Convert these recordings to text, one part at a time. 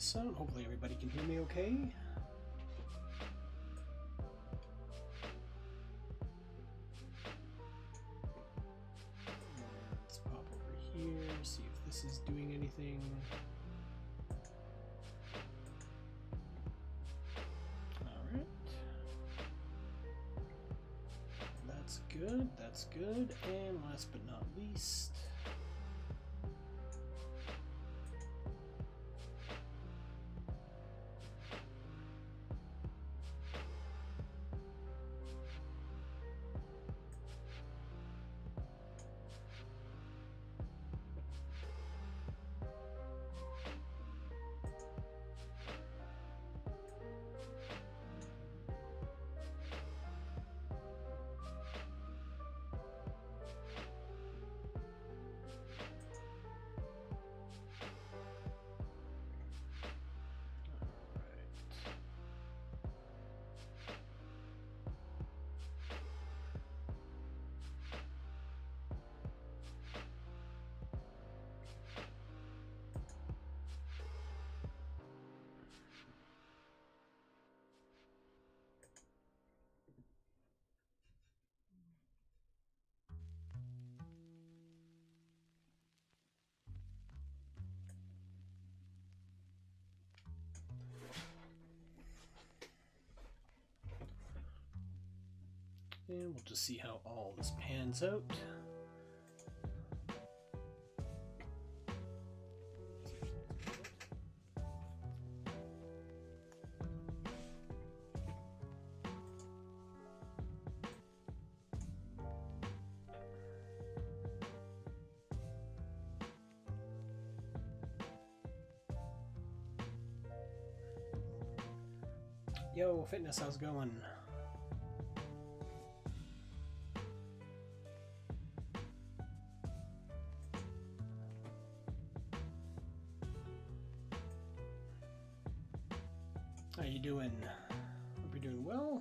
sound. Hopefully everybody can hear me okay. Let's pop over here, see if this is doing anything. Alright. That's good, that's good. And last but not least, and we'll just see how all this pans out. Yo, fitness, how's it going? How you doing? Hope you're doing well.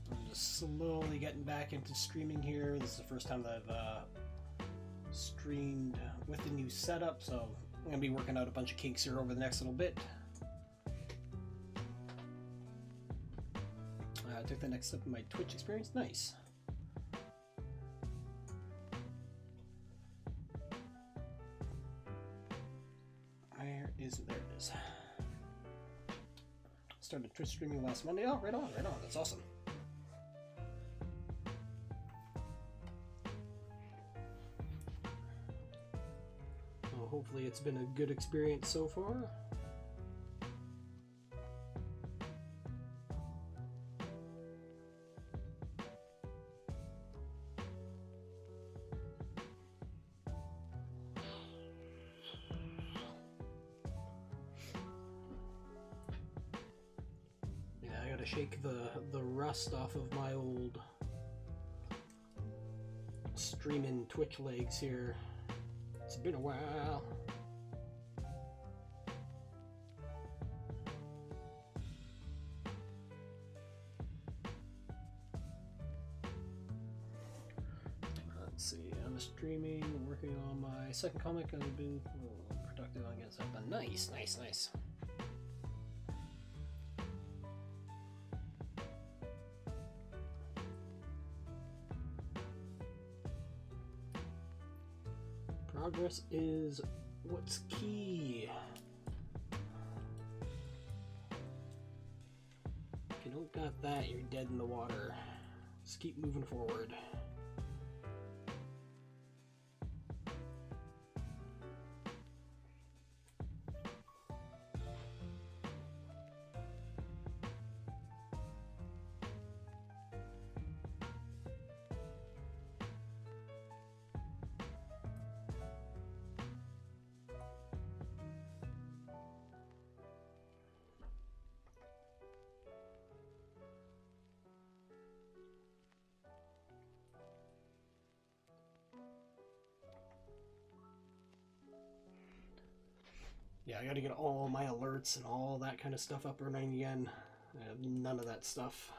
I'm just slowly getting back into streaming here. This is the first time that I've streamed with the new setup, so I'm gonna be working out a bunch of kinks here over the next little bit. I took the next step in my Twitch experience. Nice. Where is it? There it is. Started Twitch streaming last Monday. Oh, right on, right on. That's awesome. Well, hopefully it's been a good experience so far. Shake the rust off of my old streaming Twitch legs here. It's been a while. Let's see, I'm streaming, working on my second comic. I've been productive on getting stuff done. Nice, nice, nice. Progress is what's key. If you don't got that, you're dead in the water. Just keep moving forward. Yeah, I gotta get all my alerts and all that kind of stuff up and running again. I have none of that stuff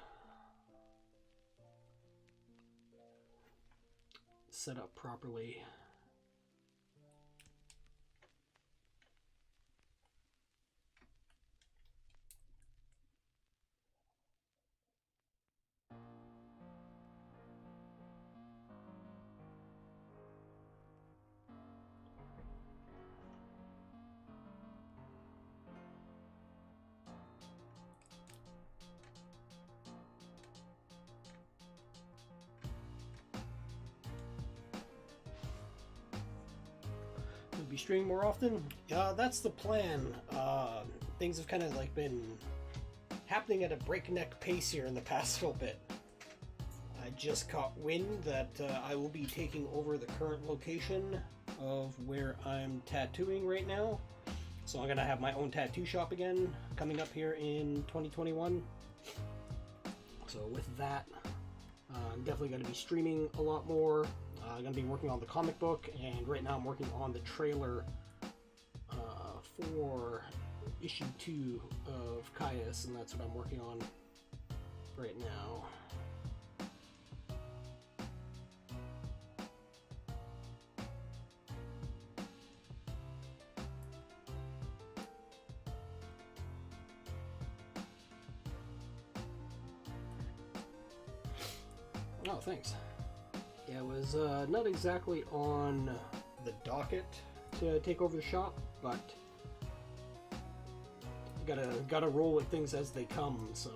set up properly. be streaming more often. That's the plan. Things have kind of like been happening at a breakneck pace here in the past little bit. I just caught wind that I will be taking over the current location of where I'm tattooing right now. So I'm going to have my own tattoo shop again coming up here in 2021. So with that, I'm definitely going to be streaming a lot more. I'm going to be working on the comic book, and right now I'm working on the trailer for issue 2 of KAYAS, and that's what I'm working on right now. Oh, thanks. Yeah, it was not exactly on the docket to take over the shop, but gotta roll with things as they come, so.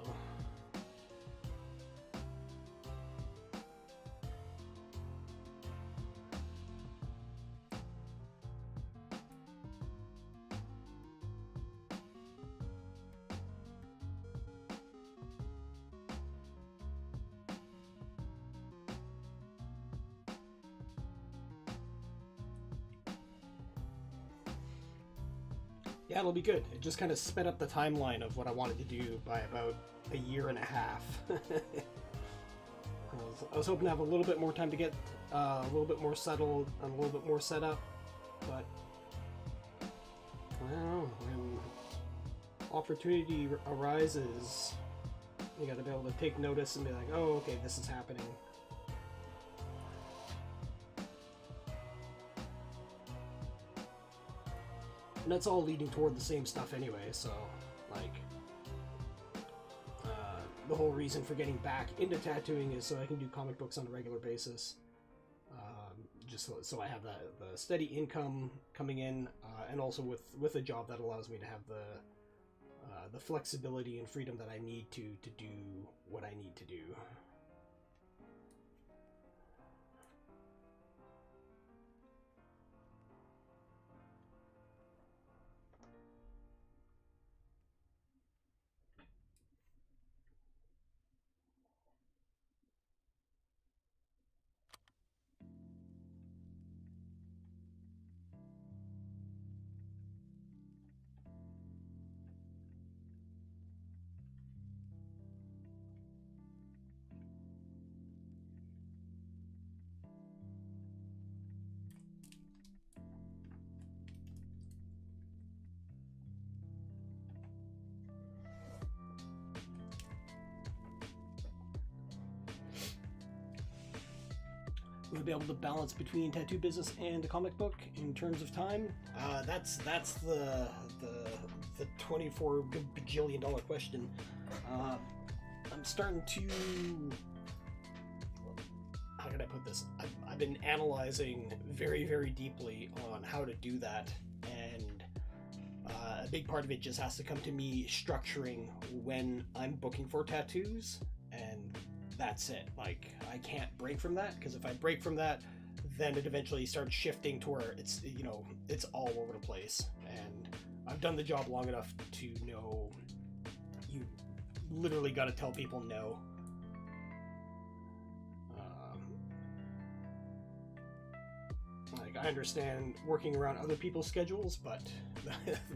Yeah, it'll be good. It just kind of sped up the timeline of what I wanted to do by about a year and a half. I was hoping to have a little bit more time to get a little bit more settled and a little bit more set up, but I don't know, when opportunity arises, you gotta be able to take notice and be like, oh, okay, this is happening. And that's all leading toward the same stuff anyway, so, like, the whole reason for getting back into tattooing is so I can do comic books on a regular basis. Just so I have the steady income coming in, and also with a job that allows me to have the flexibility and freedom that I need to do what I need to do. We'll be able to balance between tattoo business and the comic book in terms of time. That's the 24 bajillion dollar question. I'm starting to, how can I put this? I've been analyzing very, very deeply on how to do that, and a big part of it just has to come to me structuring when I'm booking for tattoos, and that's it. Like, I can't break from that, because if I break from that, then it eventually starts shifting to where it's, you know, it's all over the place. And I've done the job long enough to know you literally got to tell people no. Like, I understand working around other people's schedules, but the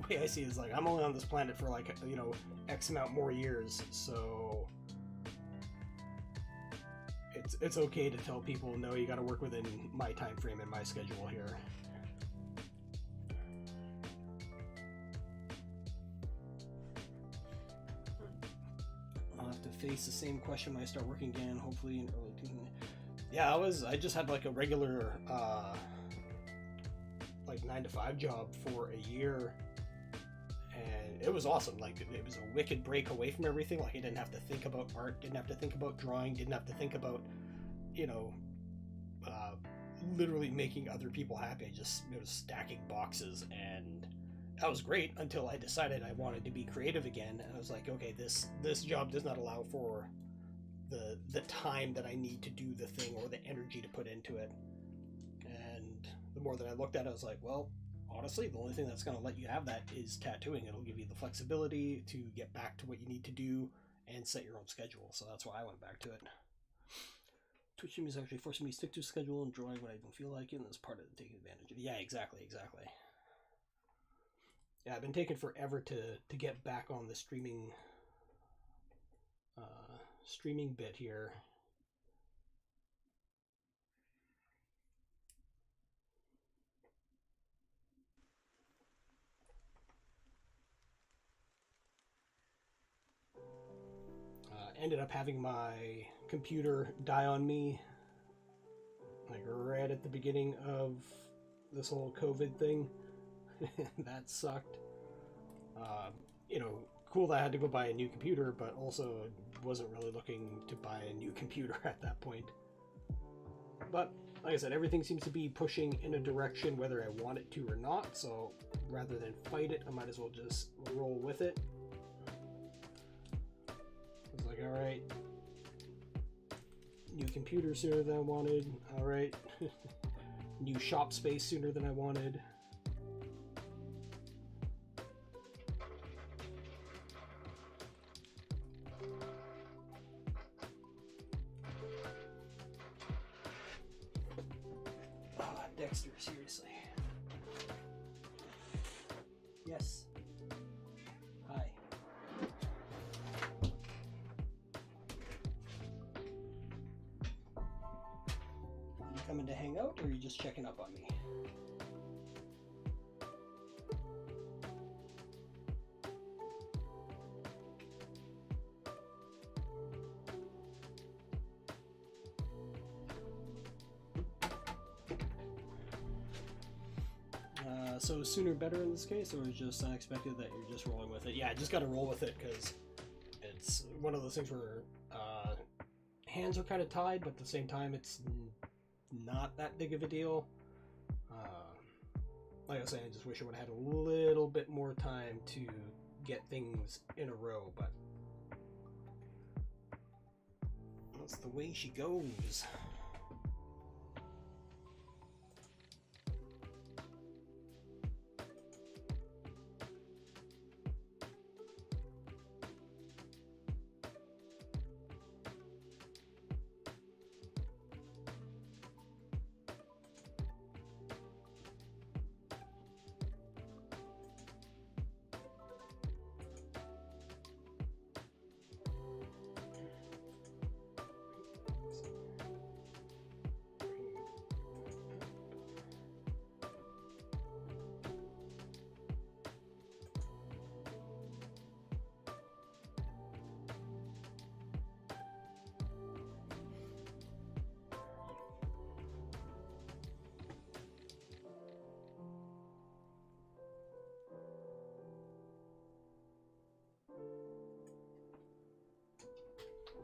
way I see it is, like, I'm only on this planet for, like, you know, X amount more years, so it's okay to tell people, no, you got to work within my time frame and my schedule here. I'll have to face the same question when I start working again, hopefully in early 2020. Yeah, I just had like a regular like 9-to-5 job for a year, and it was awesome. Like, it was a wicked break away from everything. Like, I didn't have to think about art, didn't have to think about drawing, didn't have to think about, you know, literally making other people happy. I just, it was stacking boxes, and that was great until I decided I wanted to be creative again. And I was like, okay, this job does not allow for the time that I need to do the thing or the energy to put into it. And the more that I looked at it, I was like, well, honestly, the only thing that's going to let you have that is tattooing. It'll give you the flexibility to get back to what you need to do and set your own schedule. So that's why I went back to it. Twitch stream is actually forcing me to stick to a schedule and drawing when I don't feel like it, and that's part of the taking advantage of it. Yeah, exactly. Yeah, I've been taking forever to get back on the streaming bit here. Ended up having my computer die on me like right at the beginning of this whole COVID thing. That sucked. You know, cool that I had to go buy a new computer, but also wasn't really looking to buy a new computer at that point. But like I said, everything seems to be pushing in a direction whether I want it to or not, so rather than fight it, I might as well just roll with it. I was like, alright, new computer sooner than I wanted, alright, new shop space sooner than I wanted. Dexter, seriously. Yes. Hi. You coming to hang out, or are you just checking up on me? So sooner better in this case, or is it just unexpected that you're just rolling with it? Yeah, I just got to roll with it because it's one of those things where hands are kind of tied, but at the same time, it's not that big of a deal. Like I was saying, I just wish I would have had a little bit more time to get things in a row, but that's the way she goes.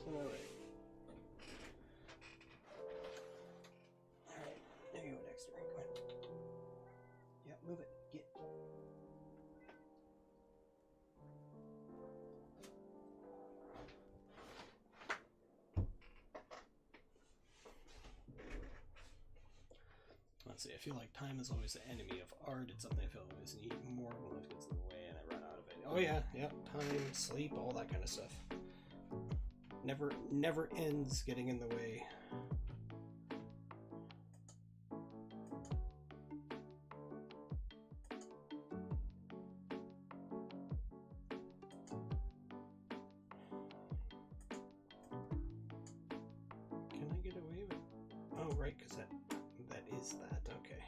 Alright. Alright, there you go, Dexter. Go ahead. Yep, move it. Get. Let's see, I feel like time is always the enemy of art. It's something I feel I always need more when life gets in the way and I run out of it. Oh yeah, time, sleep, all that kind of stuff. Never ends getting in the way. Can I get away with? Oh right, because that is that. Okay.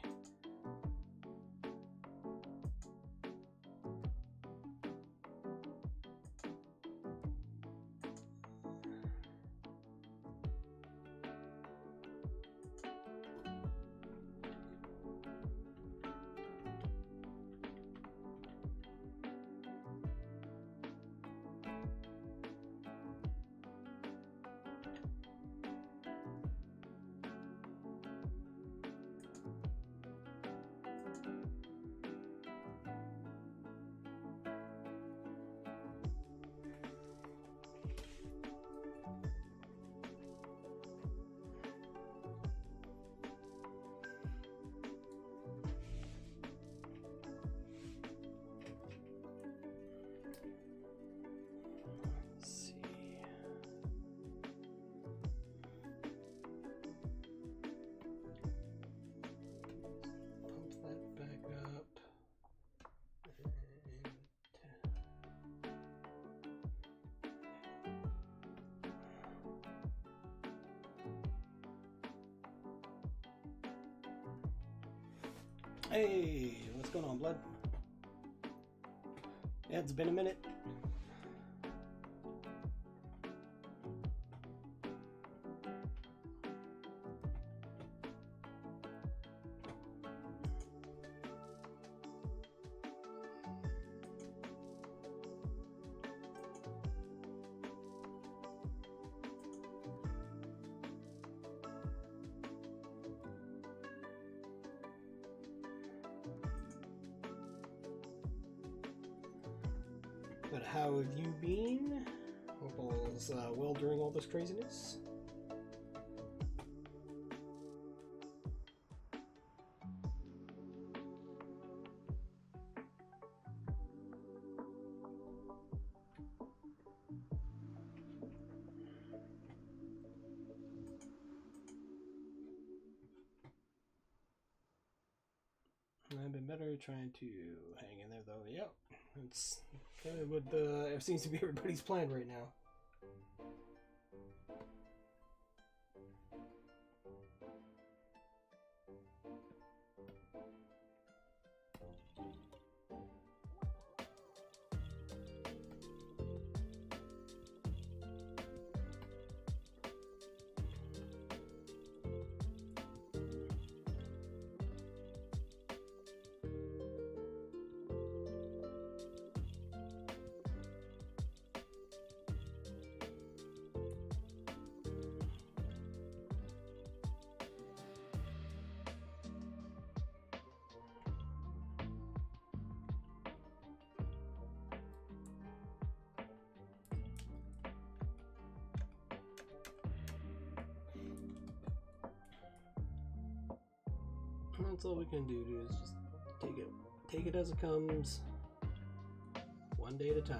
Hey, what's going on, Blood? Yeah, it's been a minute. But how have you been? Hope all is well during all this craziness. I've been better trying to hang in there though. Yep, it's kind of what it seems to be everybody's plan right now. That's all we can do, dude, is just take it as it comes, one day at a time.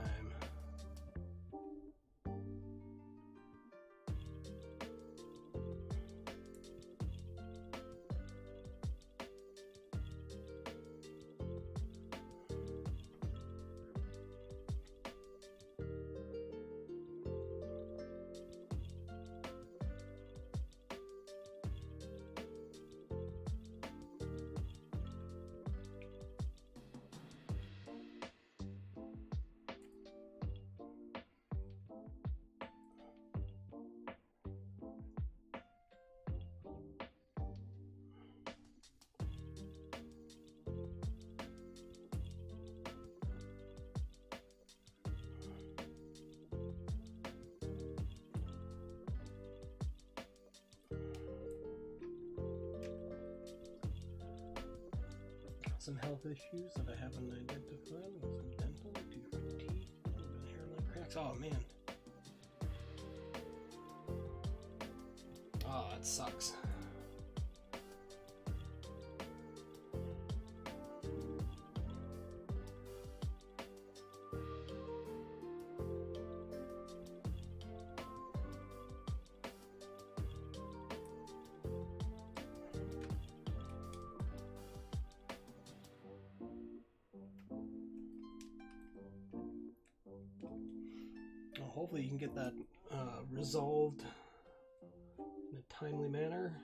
Some health issues that I haven't identified. Some dental, different teeth, hairline cracks. Oh man. Oh, it sucks. Hopefully you can get that resolved in a timely manner.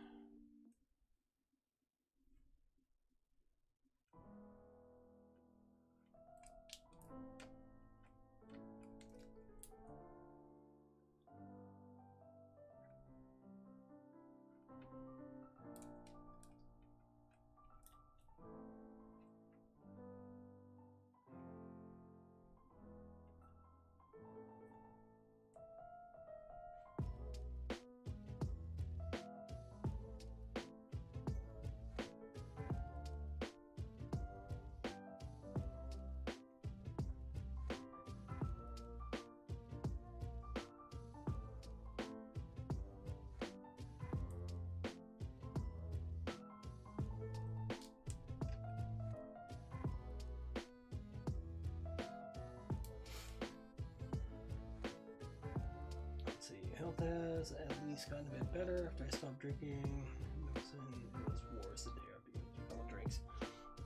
Health has at least gotten a bit better after I stopped drinking. Medicine was worse the day after a couple drinks.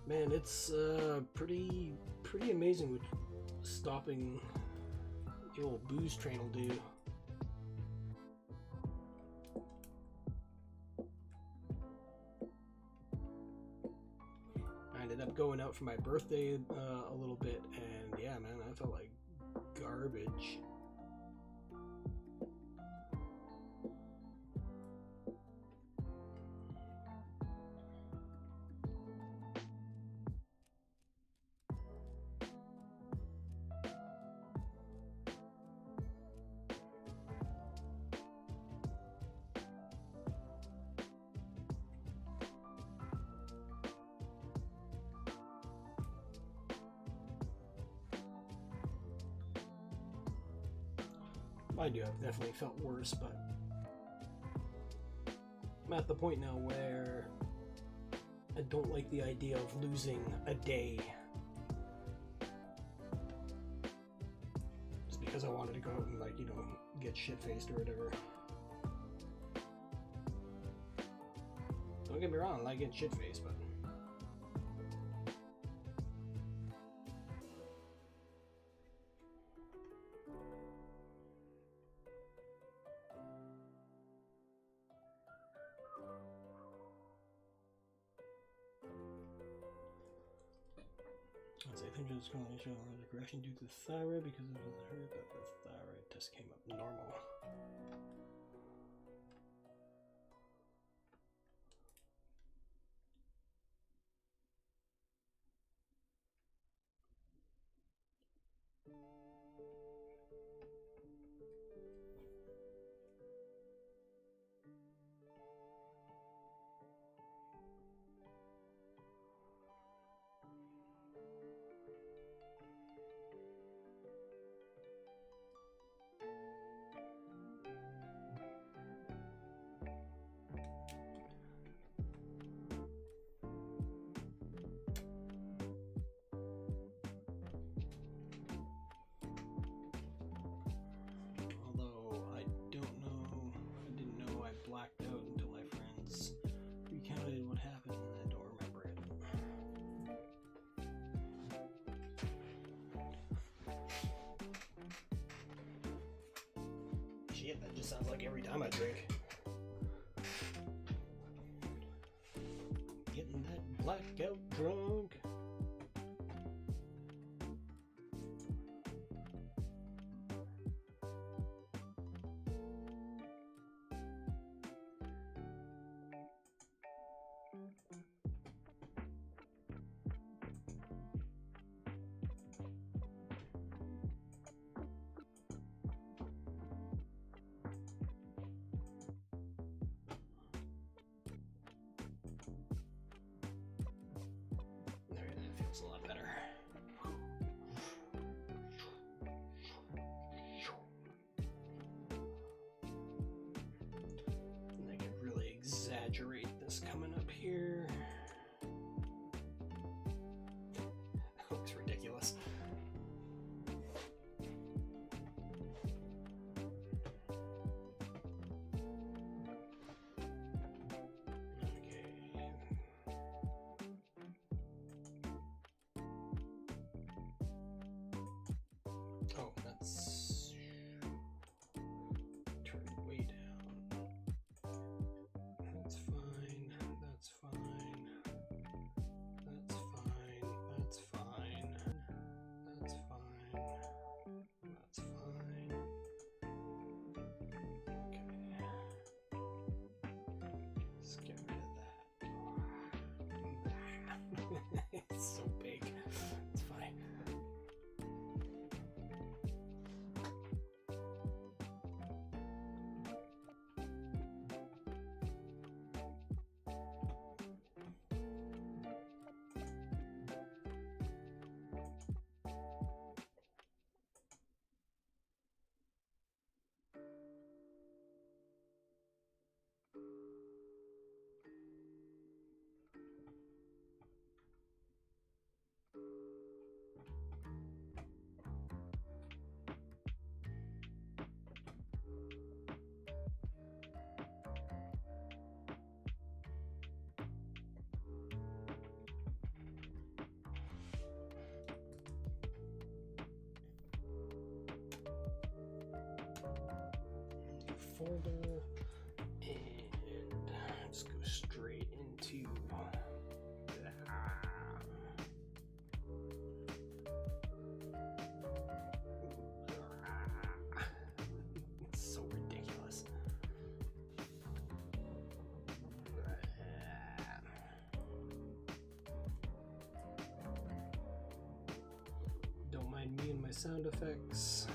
Man, it's pretty amazing what stopping the old booze train will do. going out for my birthday a little bit, and yeah, man, I felt like garbage. I do. I've definitely felt worse, but I'm at the point now where I don't like the idea of losing a day just because I wanted to go out and, like, you know, get shit-faced or whatever. Don't get me wrong, I like getting shit-faced, but I think it's going to show a regression due to the thyroid because it was heard that the thyroid test came up normal. Blacked out until my friends recounted what happened, and I don't remember it. Shit, that just sounds like every time I drink. Getting that blackout drunk. A lot better. And I could really exaggerate this coming up here. That looks ridiculous. Oh, that's turn it way down. That's fine. That's fine. That's fine. That's fine. That's fine. That's fine. Okay. Let's get rid of that. It's so big. It's fine. Folder and just go straight into that. sound effects.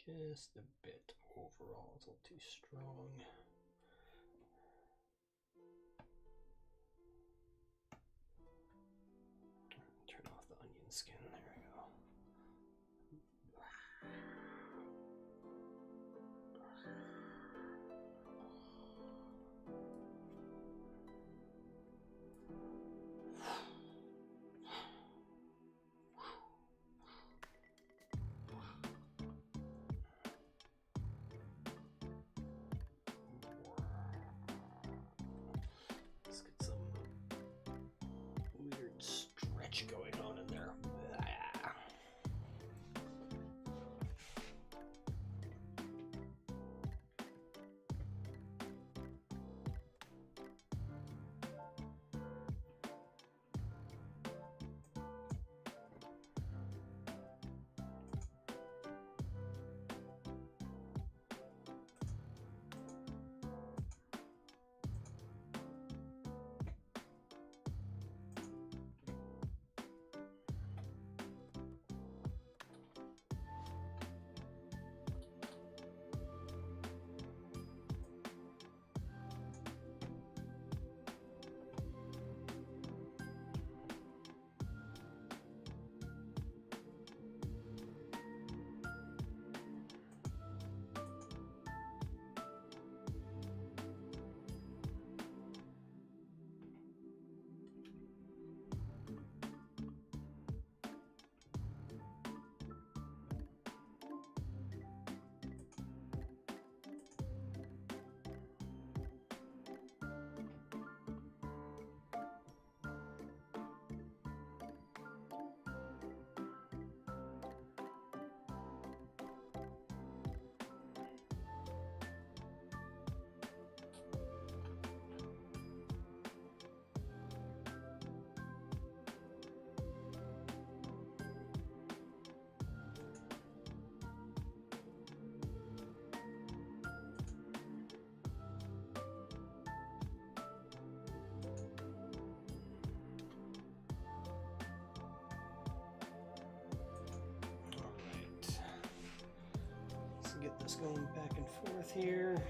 Just a bit overall, it's a little too strong. Turn off the onion skin, there we go. Going on in there. Get this going back and forth here.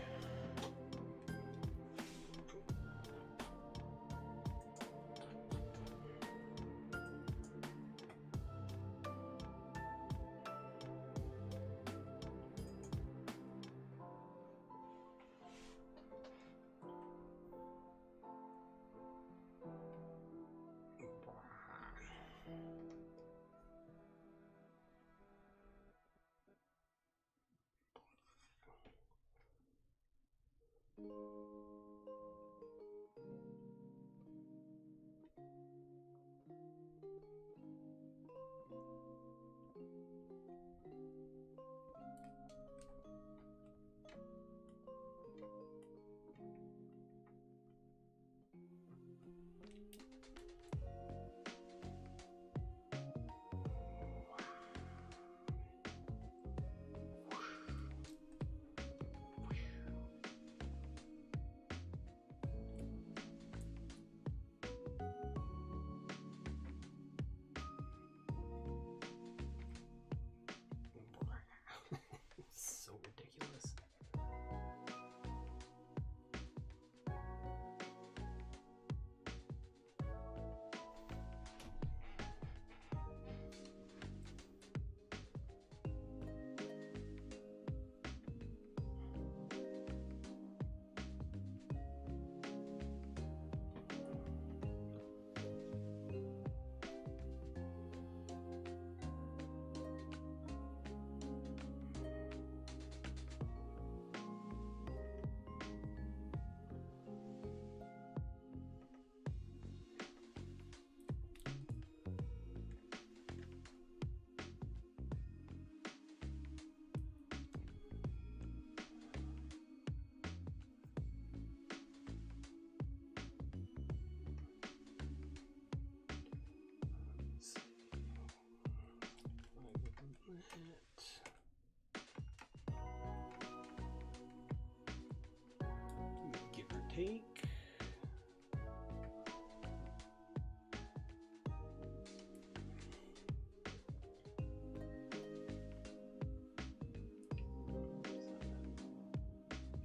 take.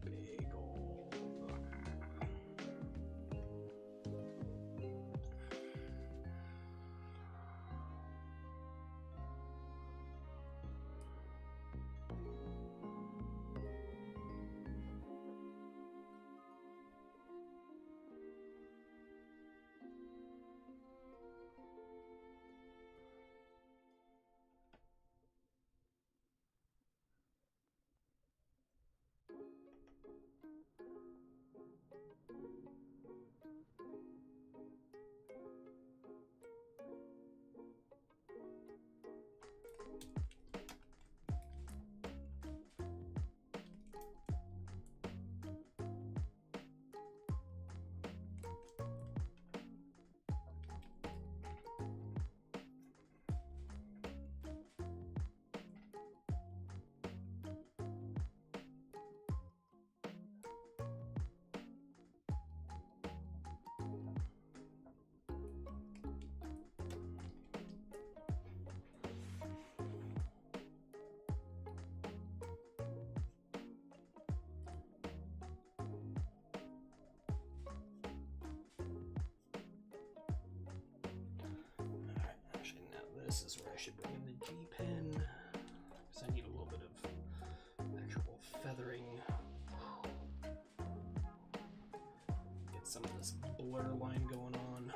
Big ol' This is where I should bring in the G pen, because I need a little bit of actual feathering. Get some of this blur line going on.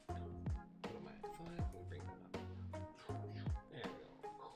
What am I at 5? Let me bring that up. There we go.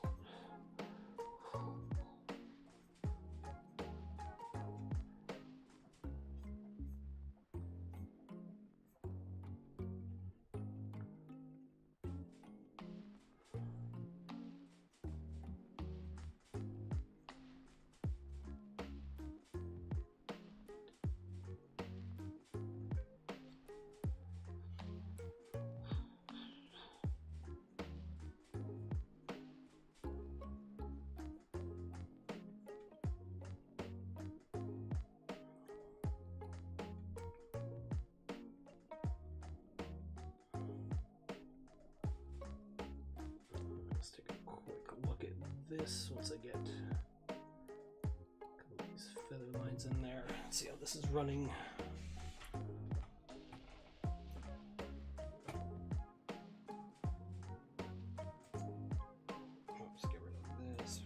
Let's take a quick look at this once I get a couple of these feather lines in there. Let's see how this is running. Let's get rid of this.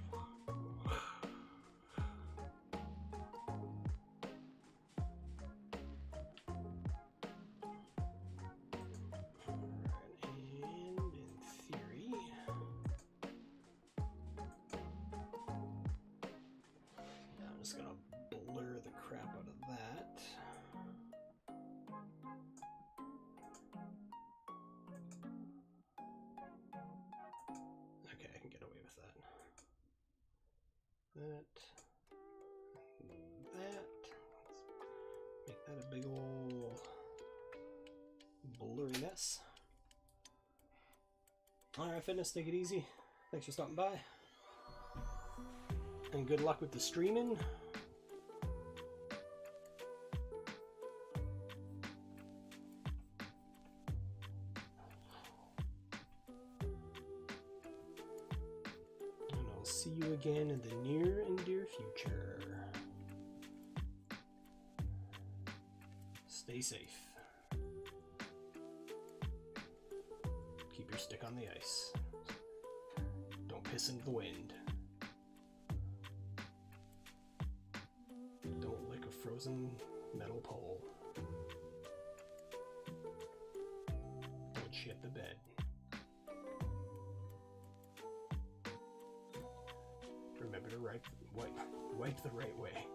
Just gonna blur the crap out of that. Okay, I can get away with that. Let's make that a big old blurry mess. Alright, fitness, take it easy. Thanks for stopping by. And good luck with the streaming. And I'll see you again in the near and dear future. Stay safe. Keep your stick on the ice. Don't piss into the wind. Frozen metal pole. Don't shit the bed. Remember to wipe the right way.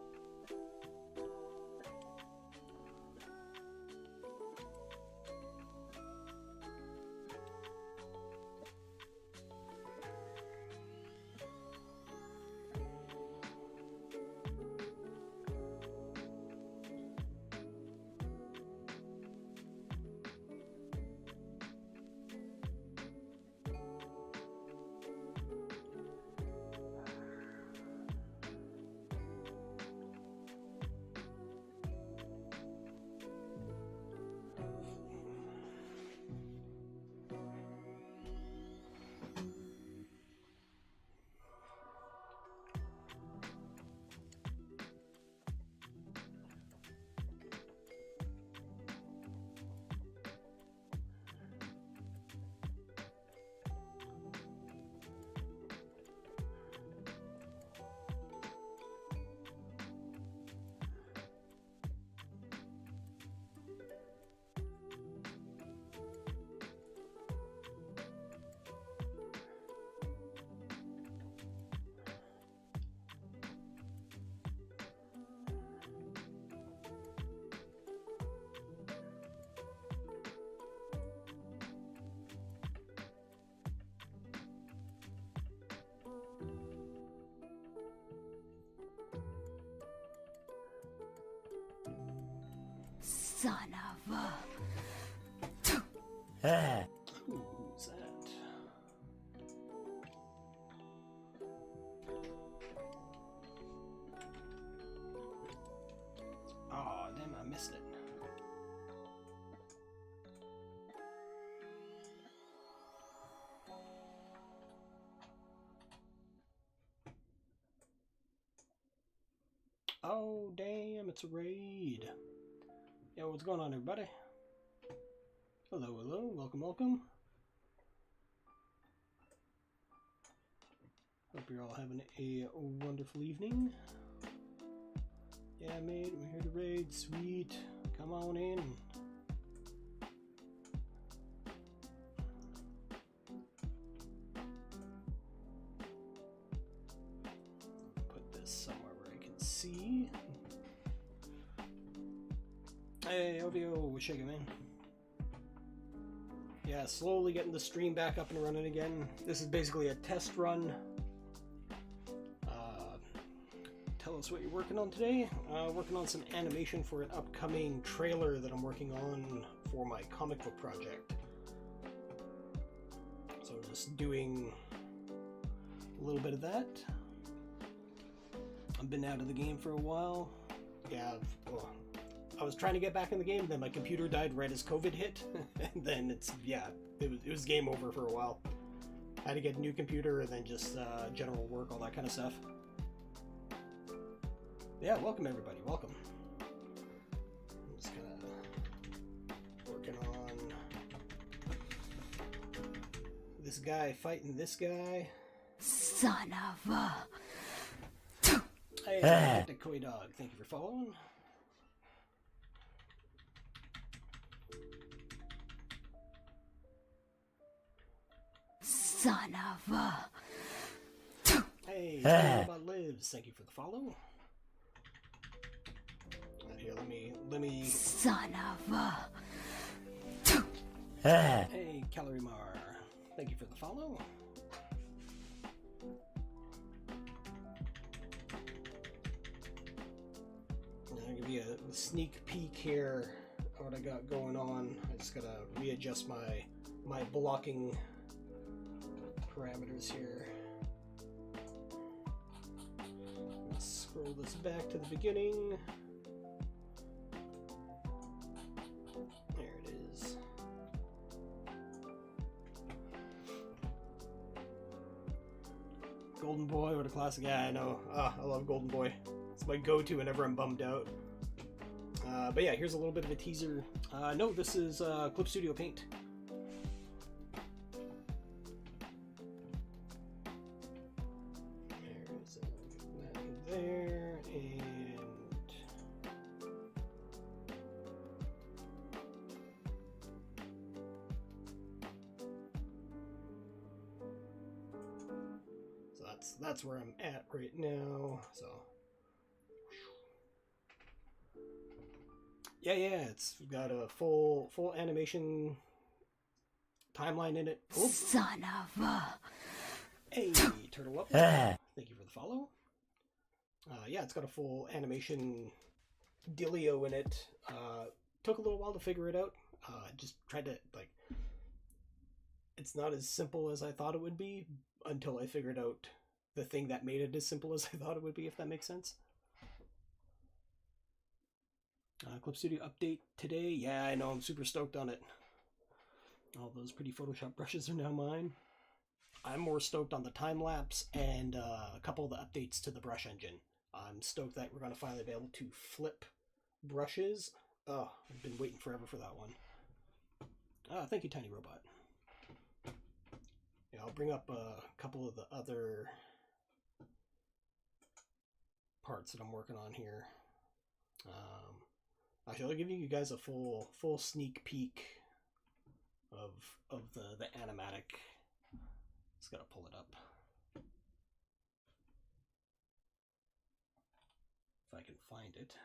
Son of a... Ooh, who's that? Oh, damn, I missed it. Oh, damn, it's a raid. Yo, what's going on, everybody? Hello, hello, welcome, welcome. Hope you're all having a wonderful evening. Yeah, mate, we're here to raid. Sweet. Come on in. Put this somewhere where I can see. Hey, OVO, what's shaking, man? Yeah, slowly getting the stream back up and running again. This is basically a test run. Tell us what you're working on today. Working on some animation for an upcoming trailer that I'm working on for my comic book project. So just doing a little bit of that. I've been out of the game for a while. Yeah, I was trying to get back in the game, then my computer died right as COVID hit, and then it was game over for a while. I had to get a new computer and then just general work, all that kind of stuff. Yeah, welcome everybody, welcome. I'm just kind of working on this guy fighting this guy. Son of a... Hey, Koi Dog, thank you for following. Son of a... Hey, Robot Lives, thank you for the follow. Here, let me. Son of a... Hey, Calorie Mar, thank you for the follow. I'll give you a sneak peek here of what I got going on. I just gotta readjust my blocking parameters here. Let's scroll this back to the beginning. There it is. Golden Boy, what a classic. Yeah, I know. I love Golden Boy. It's my go-to whenever I'm bummed out. But yeah, here's a little bit of a teaser. No, this is Clip Studio Paint. There's that there, and so that's where I'm at right now. So yeah, it's got a full animation timeline in it. Oh. Son of a... Hey, Turtle Up. Thank you for the follow. Yeah, it's got a full animation dealio in it. Took a little while to figure it out. Just tried to, it's not as simple as I thought it would be until I figured out the thing that made it as simple as I thought it would be, if that makes sense. Clip Studio update today. Yeah, I know, I'm super stoked on it. All those pretty Photoshop brushes are now mine. I'm more stoked on the time-lapse and a couple of the updates to the brush engine. I'm stoked that we're going to finally be able to flip brushes. Oh, I've been waiting forever for that one. Thank you, Tiny Robot. Yeah, I'll bring up a couple of the other parts that I'm working on here. Actually, I'll give you guys a full sneak peek of the animatic. Just gotta pull it up. If I can find it.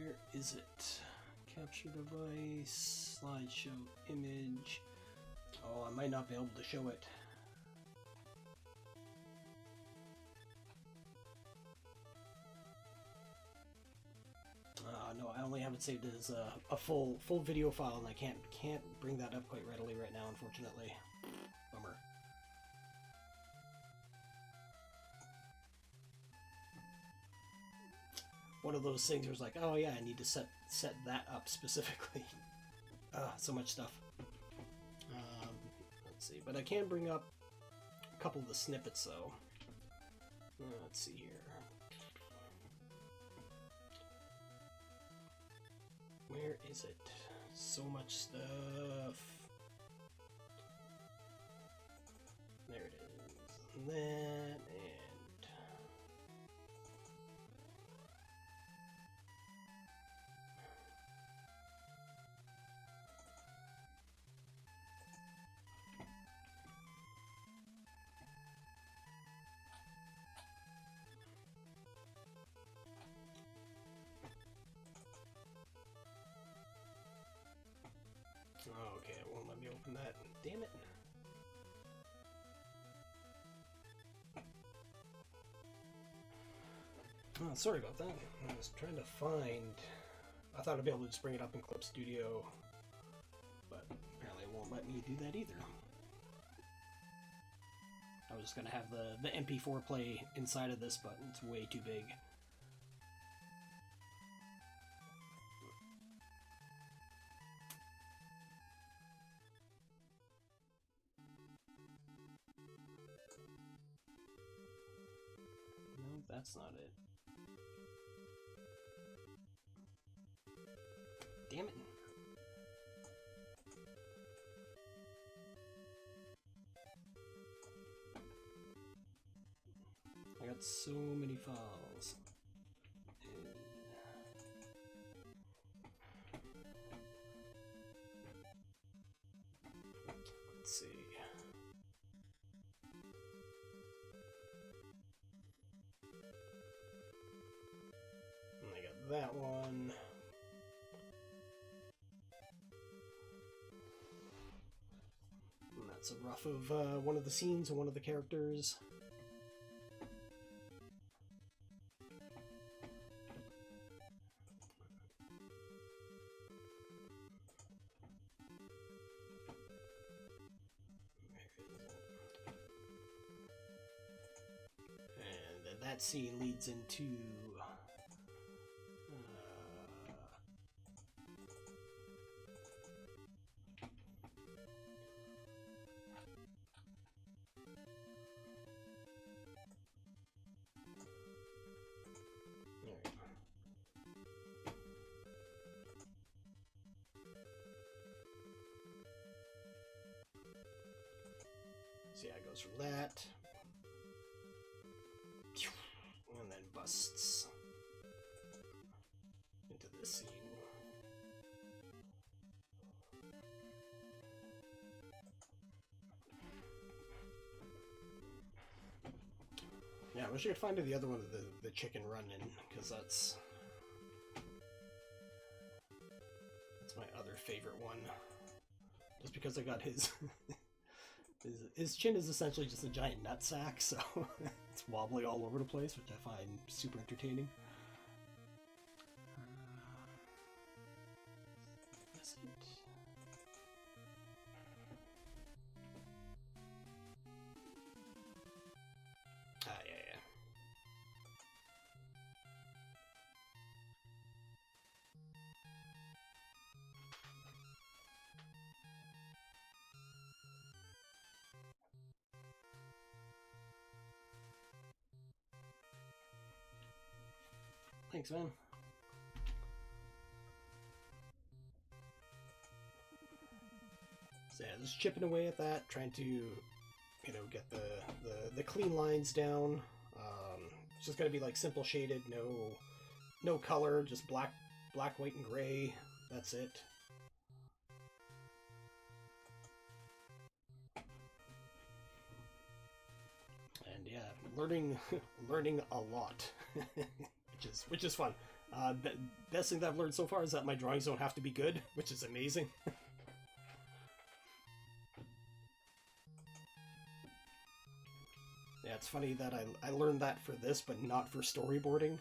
Where is it? Capture device, slideshow, image. Oh, I might not be able to show it. No, I only have it saved as a full video file, and I can't bring that up quite readily right now, unfortunately. Bummer. One of those things where it's like, oh yeah, I need to set that up specifically. So much stuff. Let's see, but I can bring up a couple of the snippets though. Let's see here. Where is it? So much stuff. There it is. And that, and... Oh, okay, it won't let me open that. Damn it. Oh, sorry about that. I was trying to find... I thought I'd be able to just bring it up in Clip Studio, but apparently it won't let me do that either. I was just going to have the MP4 play inside of this, but it's way too big. No, that's not it. Damn it. I got so many files. Let's see. And I got that one. And that's a rough of one of the scenes and one of the characters. That scene leads into so yeah, it goes from that. And then busts into this scene. Yeah, I wish I could find the other one, the chicken run in, because that's my other favorite one. Just because I got his his chin is essentially just a giant nutsack, so it's wobbly all over the place, which I find super entertaining. Is it? Yeah. Thanks, man. So yeah, just chipping away at that, trying to, get the clean lines down. It's just gonna be like simple shaded, no color, just black, white, and gray. That's it. And yeah, learning a lot, which is fun. Best thing that I've learned so far is that my drawings don't have to be good, which is amazing. Yeah, it's funny that I learned that for this, but not for storyboarding.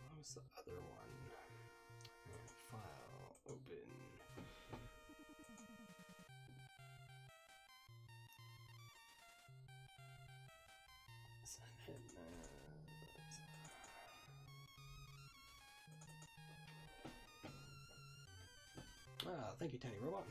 What was the other one? File, open. Thank you, Tiny Robot.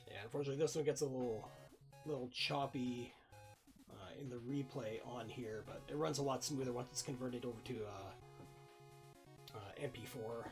Yeah, unfortunately, this one gets a little choppy in the replay on here, but it runs a lot smoother once it's converted over to MP4.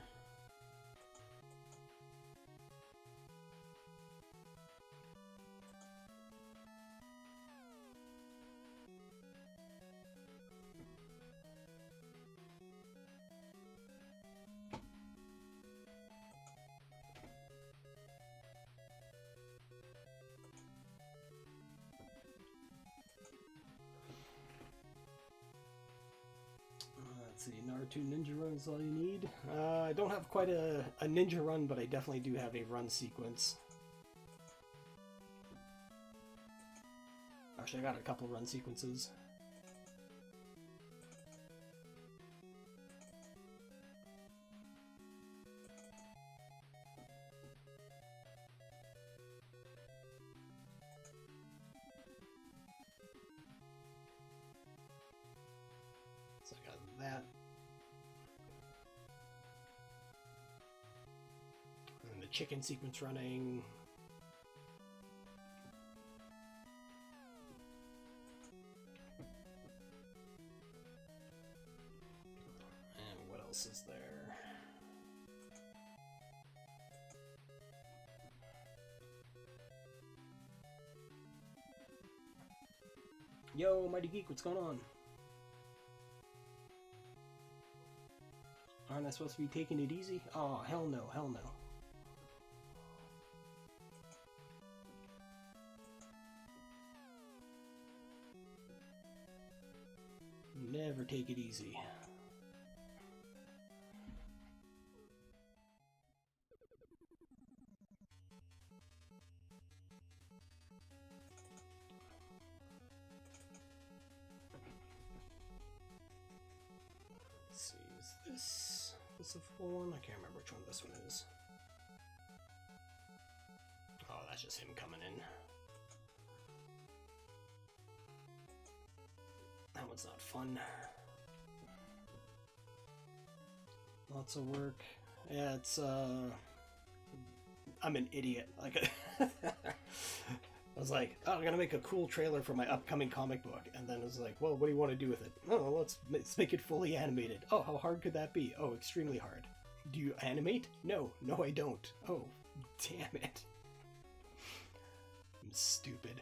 Let's see, Naruto Ninja Run is all you need. I don't have quite a ninja run, but I definitely do have a run sequence. Actually, I got a couple run sequences. So I got that. And the chicken sequence running. And what else is there? Yo, Mighty Geek, what's going on? Aren't I supposed to be taking it easy? Oh, hell no, hell no. Never take it easy. Let's see, is this a full one? I can't remember which one this one is. Oh, that's just him coming in. That one's not fun. Lots of work. Yeah, it's I'm an idiot. Like I was like, oh, I'm gonna make a cool trailer for my upcoming comic book, and then it was like, well, what do you want to do with it? Oh, let's make it fully animated. Oh, how hard could that be? Oh, extremely hard. Do you animate? No, I don't. Oh, damn it. I'm stupid.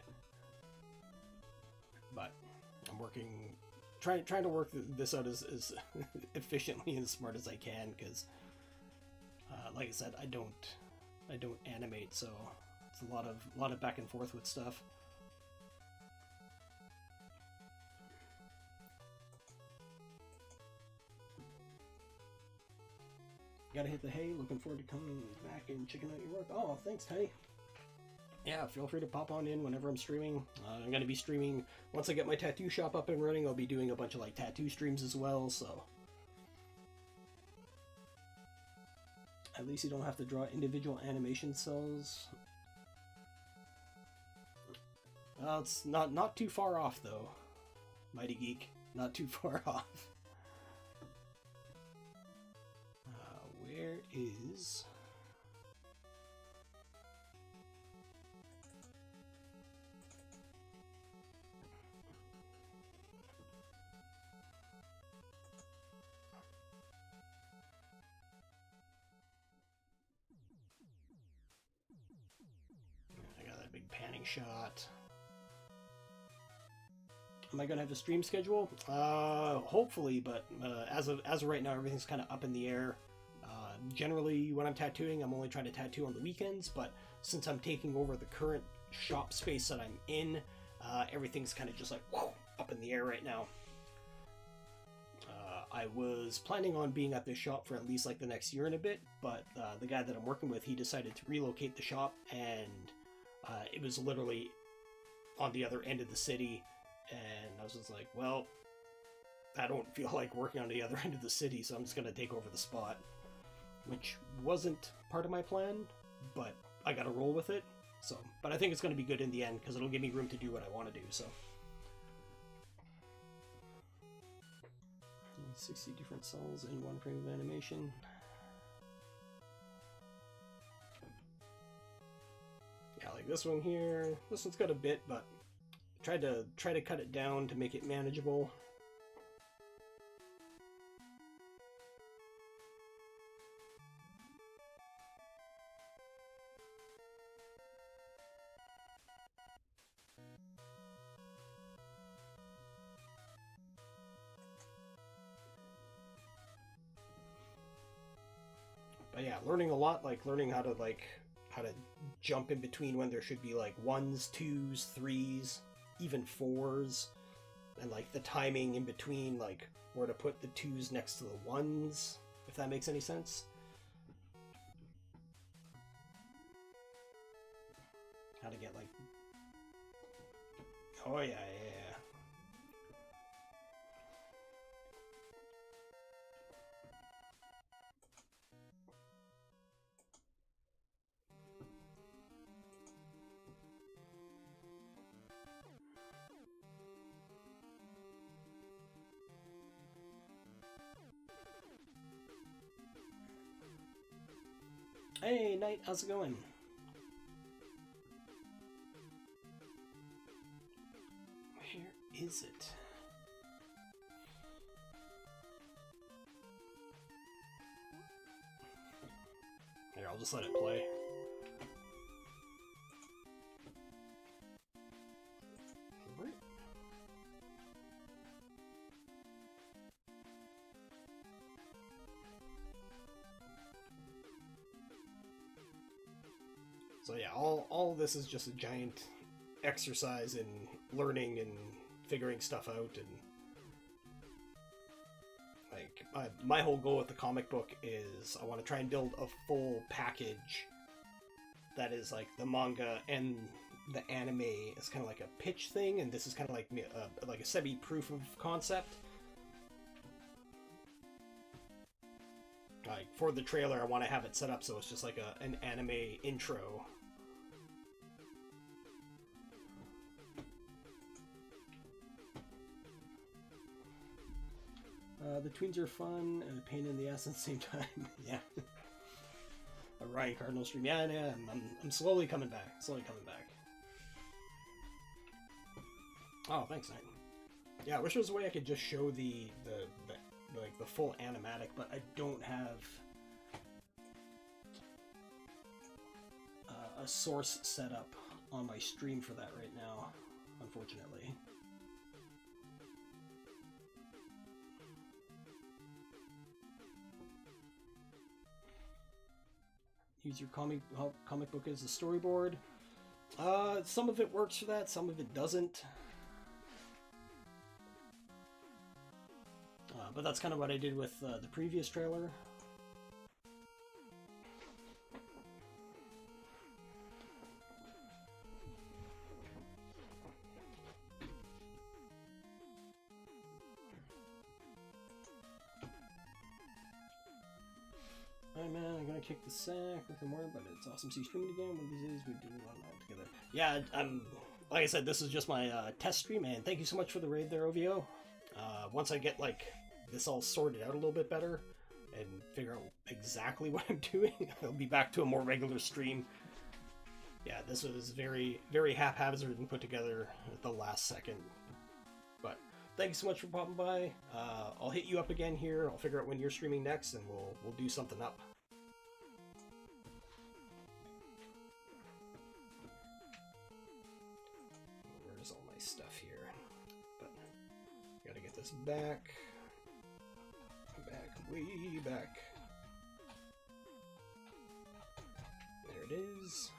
But I'm trying to work this out as efficiently and smart as I can, because like I said, I don't animate, so it's a lot of back and forth with stuff. Gotta hit the hay. Looking forward to coming back and checking out your work. Oh, thanks, Teddy. Yeah, feel free to pop on in whenever I'm streaming. I'm going to be streaming, once I get my tattoo shop up and running, I'll be doing a bunch of like tattoo streams as well, so at least you don't have to draw individual animation cells. It's not too far off though, Mighty Geek. Not too far off. Where is... I got that big panning shot. Am I gonna have a stream schedule? Hopefully, but as of right now, everything's kind of up in the air. Generally, when I'm tattooing, I'm only trying to tattoo on the weekends, but since I'm taking over the current shop space that I'm in, everything's kind of just like whoa, up in the air right now. I was planning on being at this shop for at least like the next year and a bit, but the guy that I'm working with, he decided to relocate the shop, and it was literally on the other end of the city, and I was just like, well, I don't feel like working on the other end of the city, so I'm just going to take over the spot. Which wasn't part of my plan, but I gotta roll with it. So, but I think it's going to be good in the end because it'll give me room to do what I want to do. So, 60 different cells in one frame of animation. Yeah, like this one here. This one's got a bit, but try to cut it down to make it manageable. But yeah, learning a lot, like learning how to jump in between when there should be like 1s, 2s, 3s, even 4s, and like the timing in between, like where to put the 2s next to the 1s, if that makes any sense. How to get like, oh yeah, yeah. Hey, Knight, how's it going? Where is it? Here, I'll just let it play. So yeah, all this is just a giant exercise in learning and figuring stuff out, and like my whole goal with the comic book is I want to try and build a full package that is like the manga and the anime is kind of like a pitch thing, and this is kind of like a semi-proof of concept. Like for the trailer, I want to have it set up so it's just like an anime intro. The tweens are fun and a pain in the ass at the same time. Yeah. A Ryan Cardinal stream. Yeah, I'm slowly coming back. Oh, thanks, Knight. Yeah, I wish there was a way I could just show the full animatic, but I don't have a source set up on my stream for that right now, unfortunately. Use your comic book as a storyboard. Some of it works for that, some of it doesn't. But that's kind of what I did with the previous trailer. Alright, man, I'm gonna kick the sack with more, but it's awesome to see you streaming again. One of these days we do a lot together. Yeah, like I said, this is just my test stream, and thank you so much for the raid there, OVO. Once I get like this all sorted out a little bit better and figure out exactly what I'm doing, I'll be back to a more regular stream. Yeah, this was very, very haphazard and put together at the last second. But thank you so much for popping by. I'll hit you up again here. I'll figure out when you're streaming next, and we'll do something up. Where's all my stuff here? But this back. Back, way back. There it is.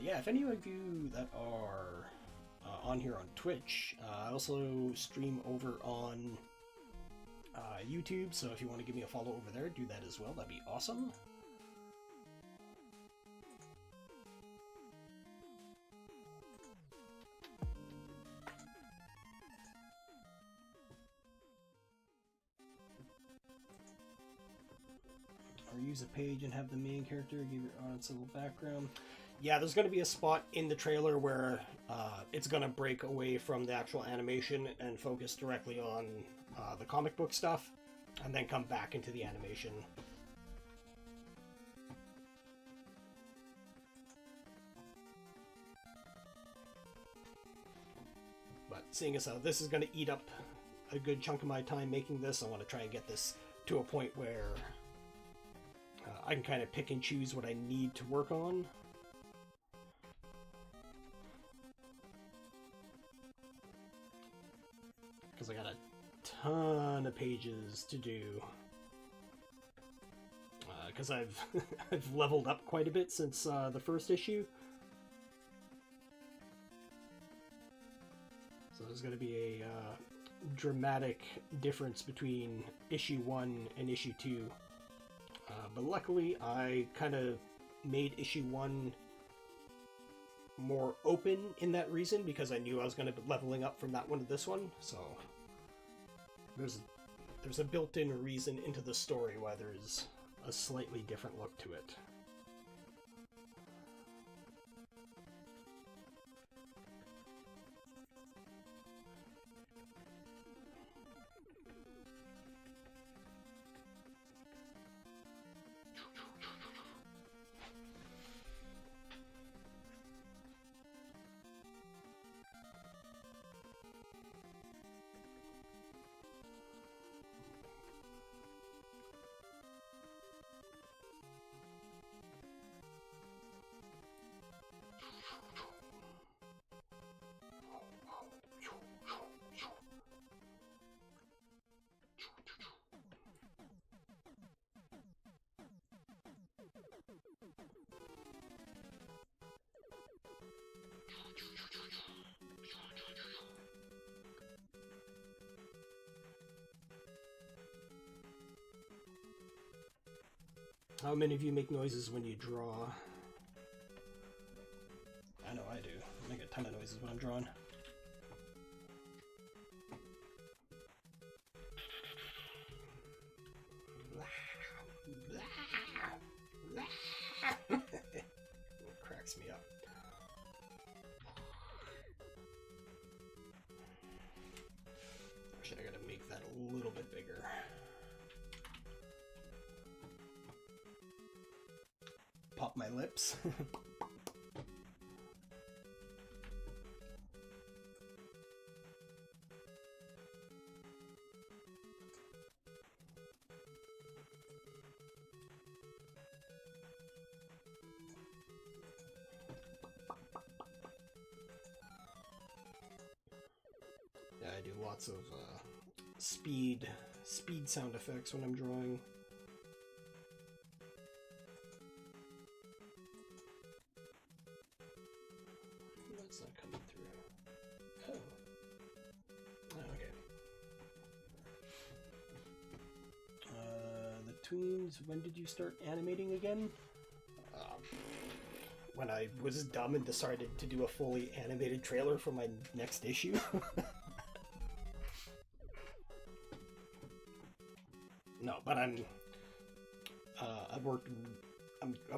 Yeah, if any of you that are on here on Twitch, I also stream over on YouTube, so if you want to give me a follow over there, do that as well. That'd be awesome. Or use a page and have the main character give your audience a little background. Yeah, there's going to be a spot in the trailer where it's going to break away from the actual animation and focus directly on the comic book stuff, and then come back into the animation. But seeing as how this is going to eat up a good chunk of my time making this, I want to try and get this to a point where I can kind of pick and choose what I need to work on. Because I got a ton of pages to do. Because I've I've leveled up quite a bit since the first issue. So there's going to be a dramatic difference between issue 1 and issue 2. But luckily, I kind of made issue 1 more open in that reason, because I knew I was going to be leveling up from that one to this one. So there's a built-in reason into the story why there's a slightly different look to it. How many of you make noises when you draw? I know I do. I make a ton of noises when I'm drawing. It cracks me up. Actually, I gotta make that a little bit bigger. Pop my lips. Yeah, I do lots of speed sound effects when I'm drawing. That's not coming through. Oh. Okay. The Toons, when did you start animating again? When I was dumb and decided to do a fully animated trailer for my next issue. No, but I'm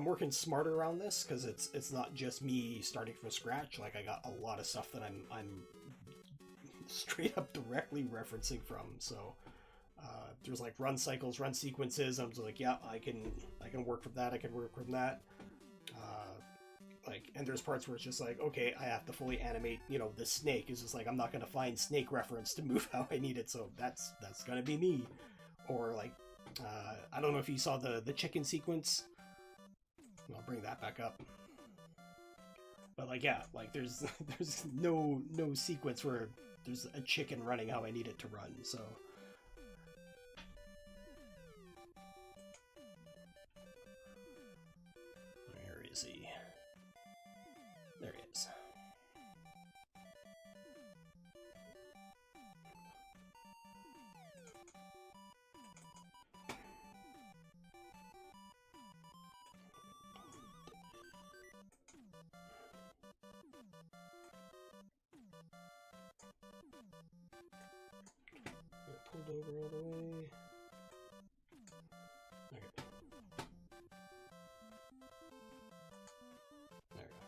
working smarter around this, because it's not just me starting from scratch. Like, I got a lot of stuff that I'm straight up directly referencing from. So there's like run cycles, run sequences. I'm just like, yeah, I can work from that. I can work from that. Like, and there's parts where it's just like, okay, I have to fully animate, you know, the snake. It's just like, I'm not going to find snake reference to move how I need it, so that's going to be me. Or, like, I don't know if you saw the chicken sequence. I'll bring that back up. But, like, yeah, like, there's no sequence where there's a chicken running how I need it to run, so... Where is he? There he is. Pulled over all the way. Okay. There we go.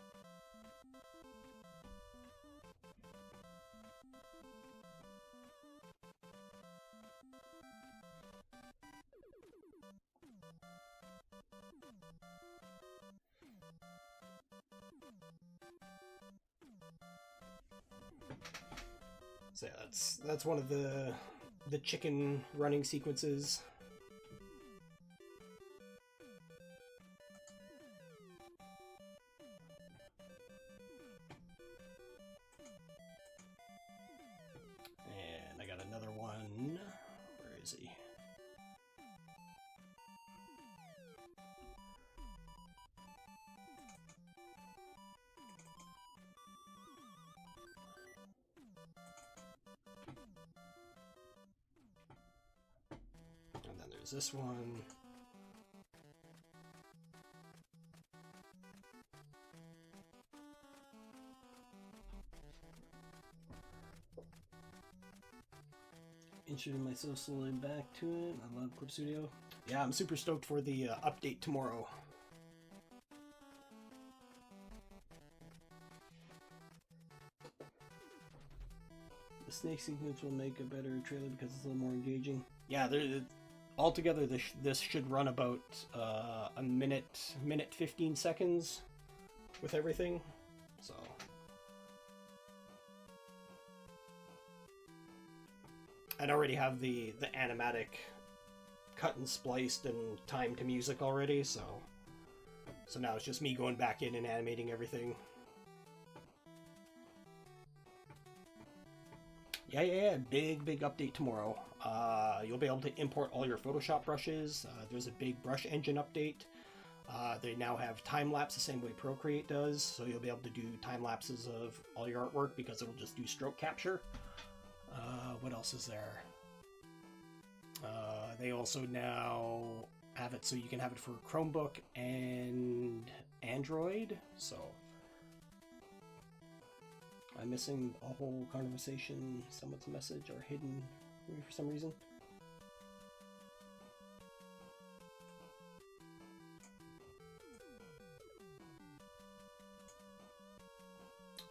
So yeah, that's one of the chicken running sequences. And I got another one. Where is he? And then there's this one. Introducing myself slowly back to it. I love Clip Studio. Yeah, I'm super stoked for the update tomorrow. The snake sequence will make a better trailer because it's a little more engaging. Yeah, altogether this should run about a minute 15 seconds with everything. So I'd already have the animatic cut and spliced and timed to music already, so now it's just me going back in and animating everything. Yeah, big update tomorrow. You'll be able to import all your Photoshop brushes. There's a big brush engine update. They now have time-lapse the same way Procreate does, so you'll be able to do time-lapses of all your artwork because it'll just do stroke capture. What else is there? They also now have it so you can have it for Chromebook and Android, so... I'm missing a whole conversation, someone's message, or hidden for some reason.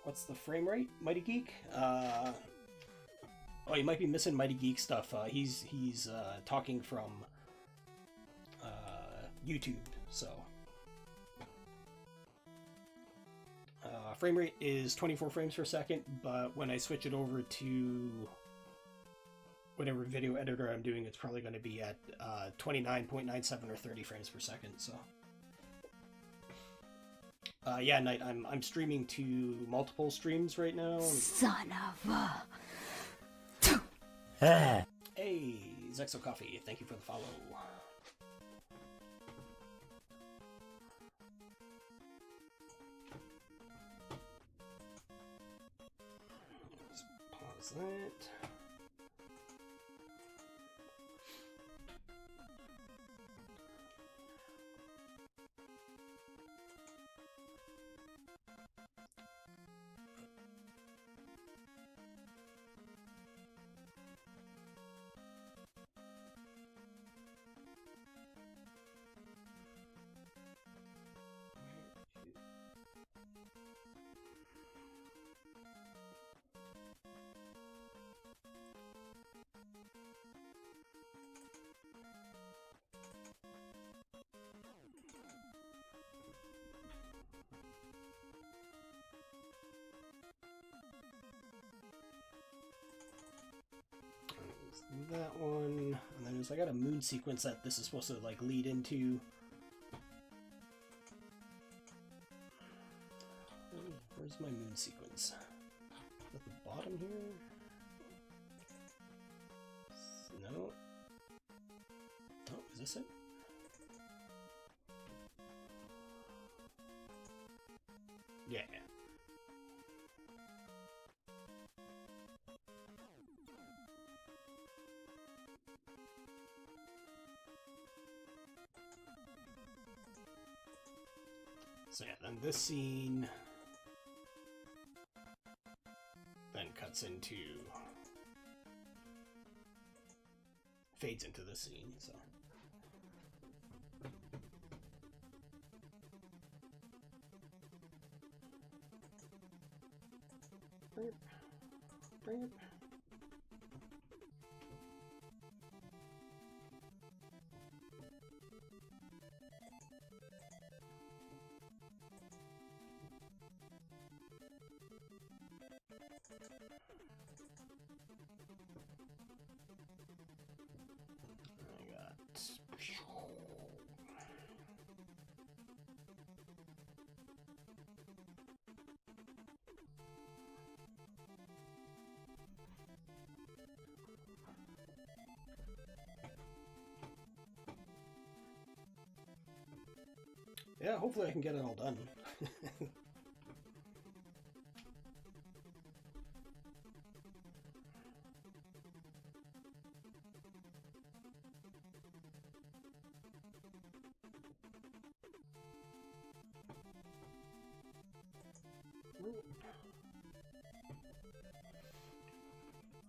What's the frame rate, Mighty Geek? Oh, you might be missing Mighty Geek stuff. He's talking from YouTube, so... frame rate is 24 frames per second, but when I switch it over to whatever video editor I'm doing, it's probably going to be at 29.97 or 30 frames per second. So, yeah, Knight, I'm streaming to multiple streams right now. Son of a... Hey, Zexo Coffee, thank you for the follow. That. that one, and then I got a moon sequence that this is supposed to like lead into. Where's my moon sequence? At the bottom here? No. Oh, is this it? Yeah. So yeah, then this scene then cuts into, fades into the scene, so. Bring it. Yeah, hopefully I can get it all done.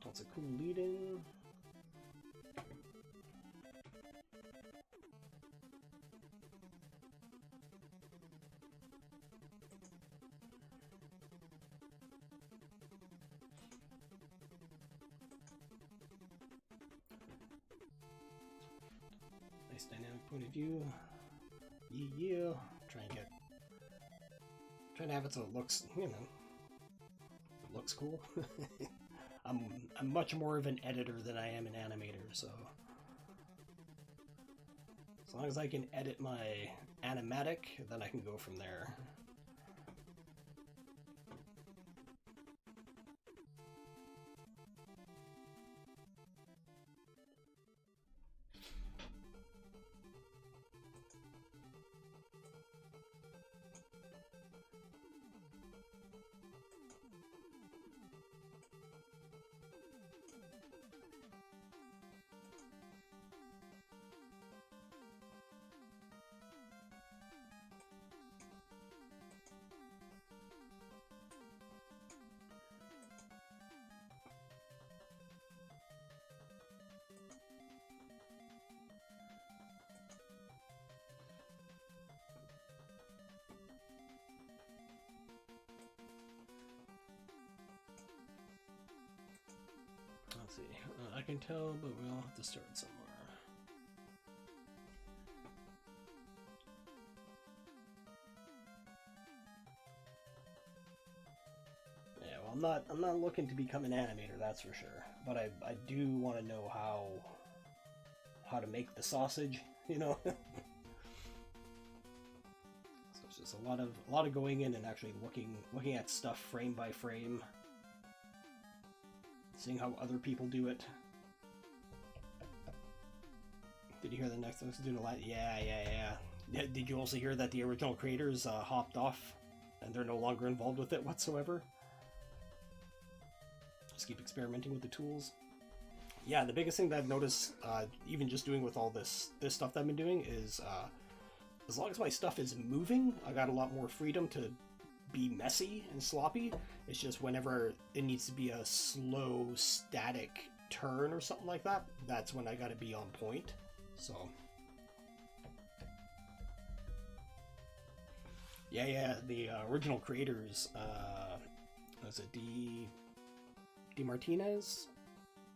That's a cool lead-in. Nice dynamic point of view. Yeah. Trying to have it so it looks, you know, it looks cool. I'm much more of an editor than I am an animator, so as long as I can edit my animatic, then I can go from there. Let's see. I can tell, but we'll have to start somewhere. Yeah, well, I'm not looking to become an animator, that's for sure. But I do want to know how to make the sausage, you know. So it's just a lot of going in and actually looking at stuff frame by frame. Seeing how other people do it. Did you hear the next one's doing a lot? Yeah. Did you also hear that the original creators hopped off and they're no longer involved with it whatsoever? Just keep experimenting with the tools. Yeah, the biggest thing that I've noticed, even just doing with all this stuff that I've been doing, is as long as my stuff is moving, I got a lot more freedom to be messy and sloppy. It's just whenever it needs to be a slow, static turn or something like that, that's when I gotta be on point. So yeah, the original creators, was it D Martinez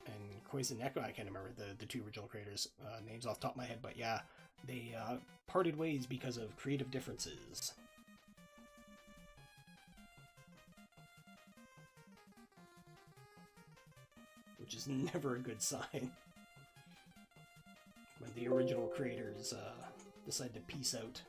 and Koizeneko? I can't remember the two original creators' names off the top of my head, but yeah, they parted ways because of creative differences. Which is never a good sign. the original creators decide to peace out.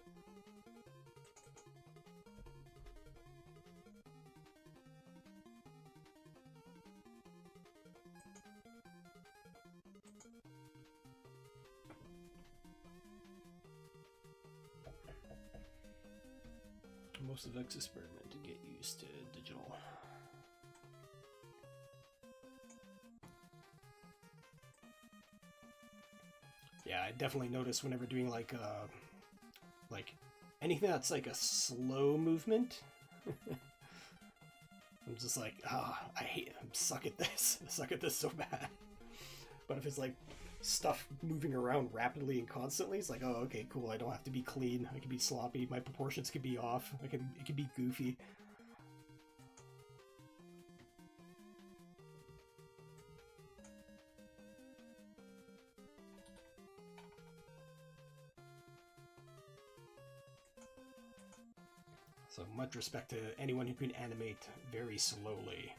Most of X experiment to get used to digital. Yeah, I definitely notice whenever doing like anything that's like a slow movement. I'm just like, I suck at this. I suck at this so bad. But if it's like stuff moving around rapidly and constantly, it's like, oh, okay, cool. I don't have to be clean. I can be sloppy. My proportions can be off. It can be goofy. So much respect to anyone who can animate very slowly.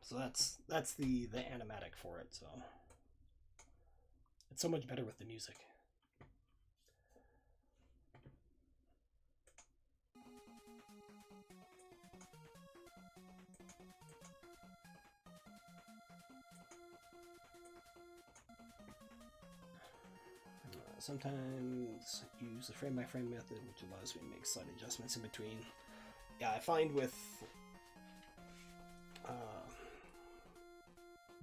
So that's the animatic for it. So it's so much better with the music. Sometimes use the frame-by-frame method, which allows me to make slight adjustments in between. Yeah, I find with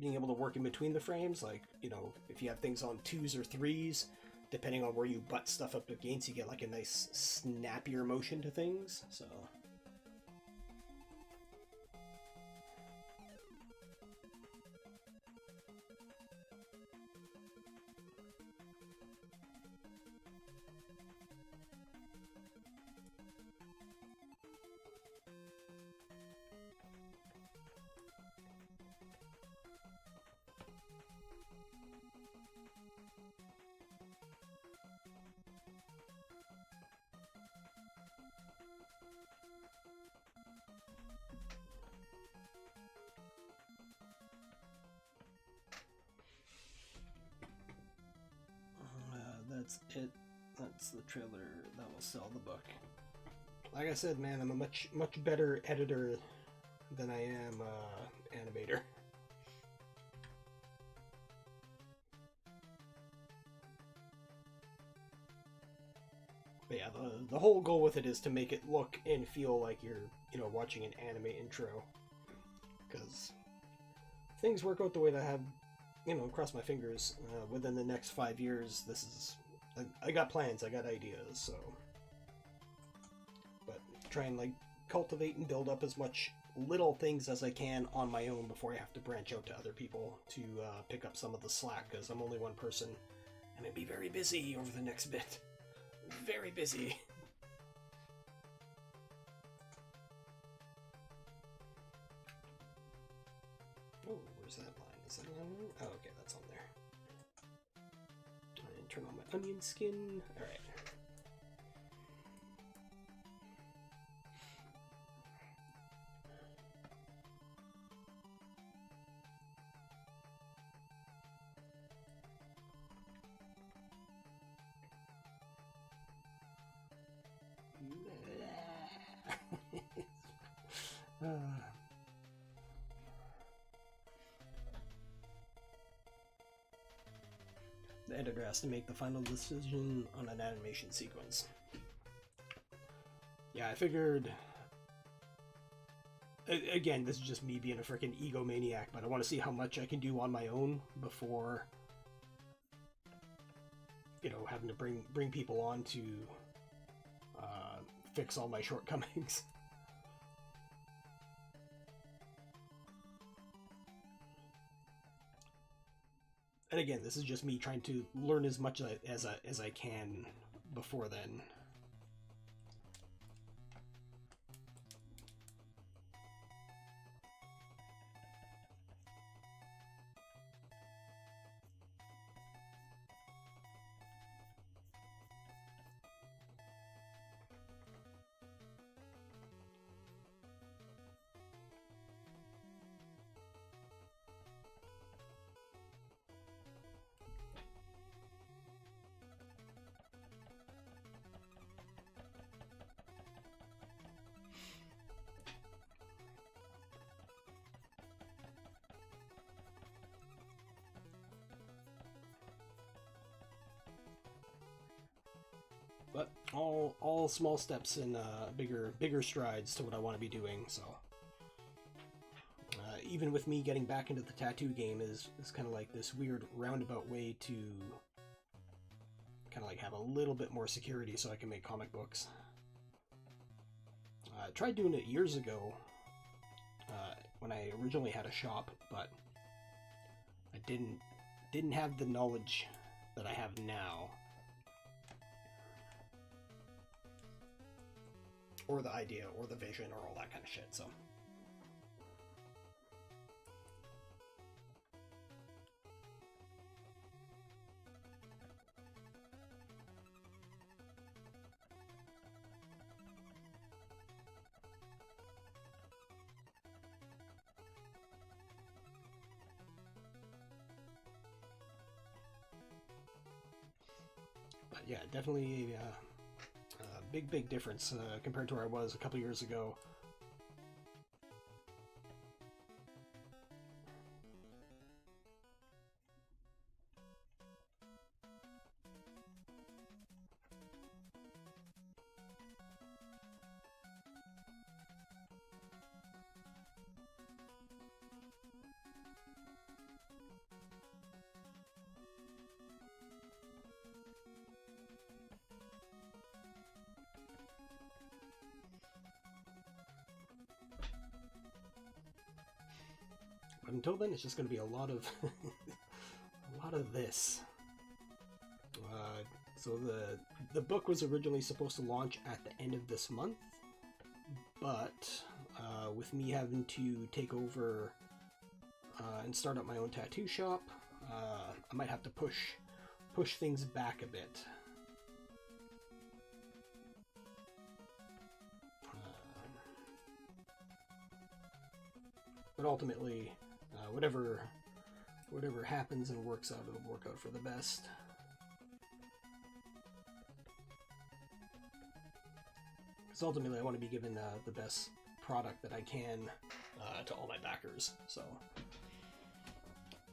being able to work in between the frames, like, you know, if you have things on 2s or 3s, depending on where you butt stuff up against, you get like a nice snappier motion to things, so... that's it. That's the trailer that will sell the book. Like I said, man, I'm a much better editor than I am animator. But yeah, the whole goal with it is to make it look and feel like you're, you know, watching an anime intro. Because things work out the way that I have, you know, cross my fingers. Within the next 5 years, this is... I got plans, I got ideas, so... But try and, like, cultivate and build up as much little things as I can on my own before I have to branch out to other people to pick up some of the slack, because I'm only one person, and I'd be very busy over the next bit. Very busy. okay, that's on there. And turn on my onion skin. All right. The editor has to make the final decision on an animation sequence. Yeah, I figured... Again, this is just me being a freaking egomaniac, but I want to see how much I can do on my own before, you know, having to bring people on to fix all my shortcomings. And again, this is just me trying to learn as much as I can before then. But all small steps and bigger strides to what I want to be doing. So even with me getting back into the tattoo game is kind of like this weird roundabout way to kind of like have a little bit more security so I can make comic books. I tried doing it years ago when I originally had a shop, but I didn't have the knowledge that I have now. Or the idea, or the vision, or all that kind of shit, so. But yeah, definitely big difference compared to where I was a couple years ago. But until then, it's just going to be a lot of a lot of this. So the book was originally supposed to launch at the end of this month, but with me having to take over and start up my own tattoo shop, I might have to push things back a bit. But ultimately, whatever happens and works out, it'll work out for the best. Because ultimately, I want to be given the best product that I can to all my backers. So,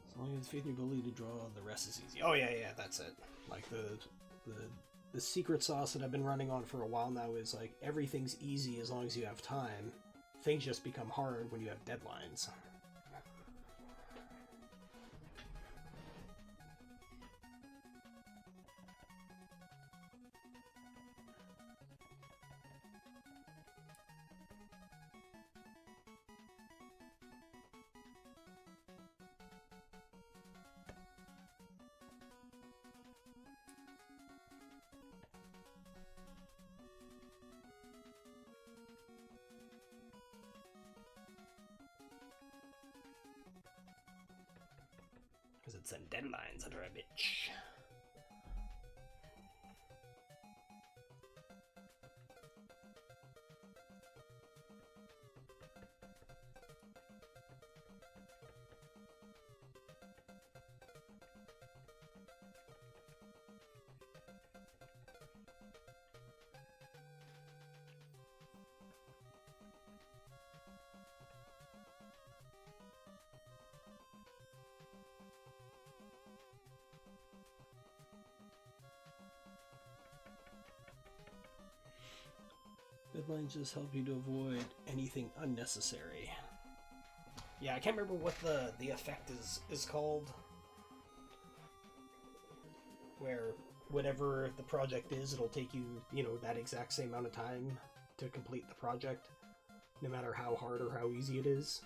as long as faith in your ability to draw, the rest is easy. Oh yeah, that's it. Like the secret sauce that I've been running on for a while now is like everything's easy as long as you have time. Things just become hard when you have deadlines. Put some deadlines under a bitch. Deadlines just help you to avoid anything unnecessary. Yeah, I can't remember what the effect is called. Where whatever the project is, it'll take you, you know, that exact same amount of time to complete the project, no matter how hard or how easy it is.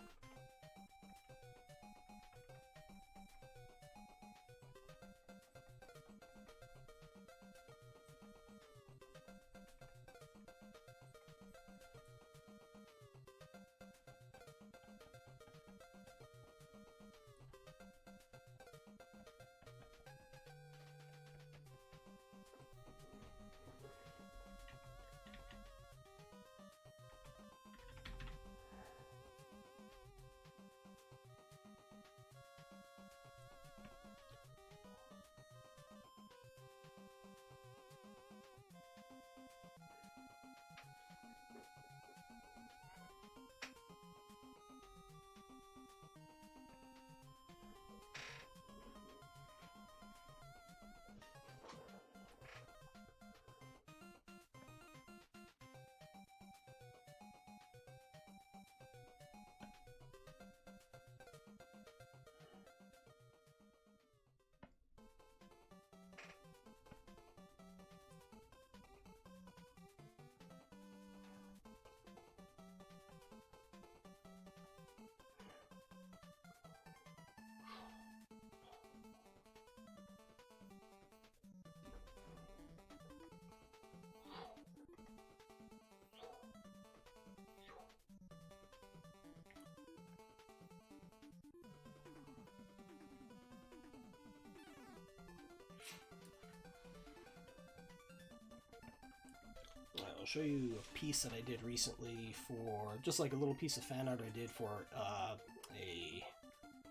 I'll show you a piece that I did recently for, just like a little piece of fan art I did for a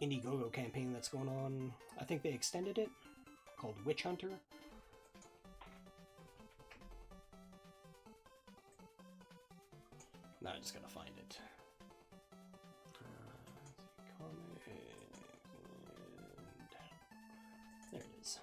Indiegogo campaign that's going on. I think they extended it, called Witch Hunter. Now I just gotta find it. There it is.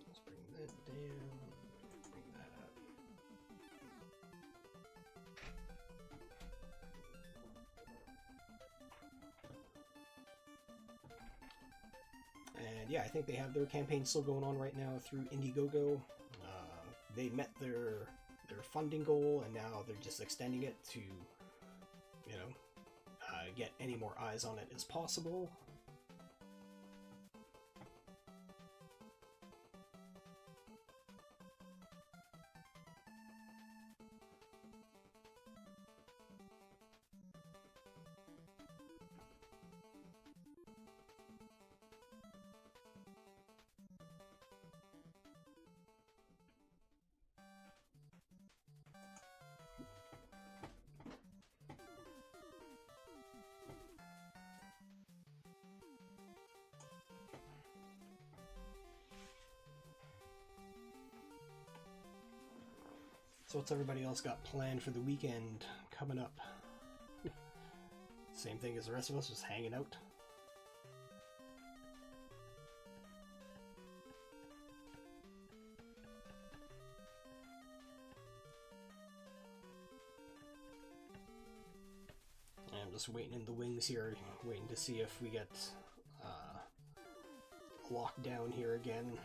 Let's bring that down, bring that up. And yeah, I think they have their campaign still going on right now through Indiegogo. They met their funding goal, and now they're just extending it to, you know, get any more eyes on it as possible. So what's everybody else got planned for the weekend coming up? Same thing as the rest of us, just hanging out. I'm just waiting in the wings here, waiting to see if we get locked down here again.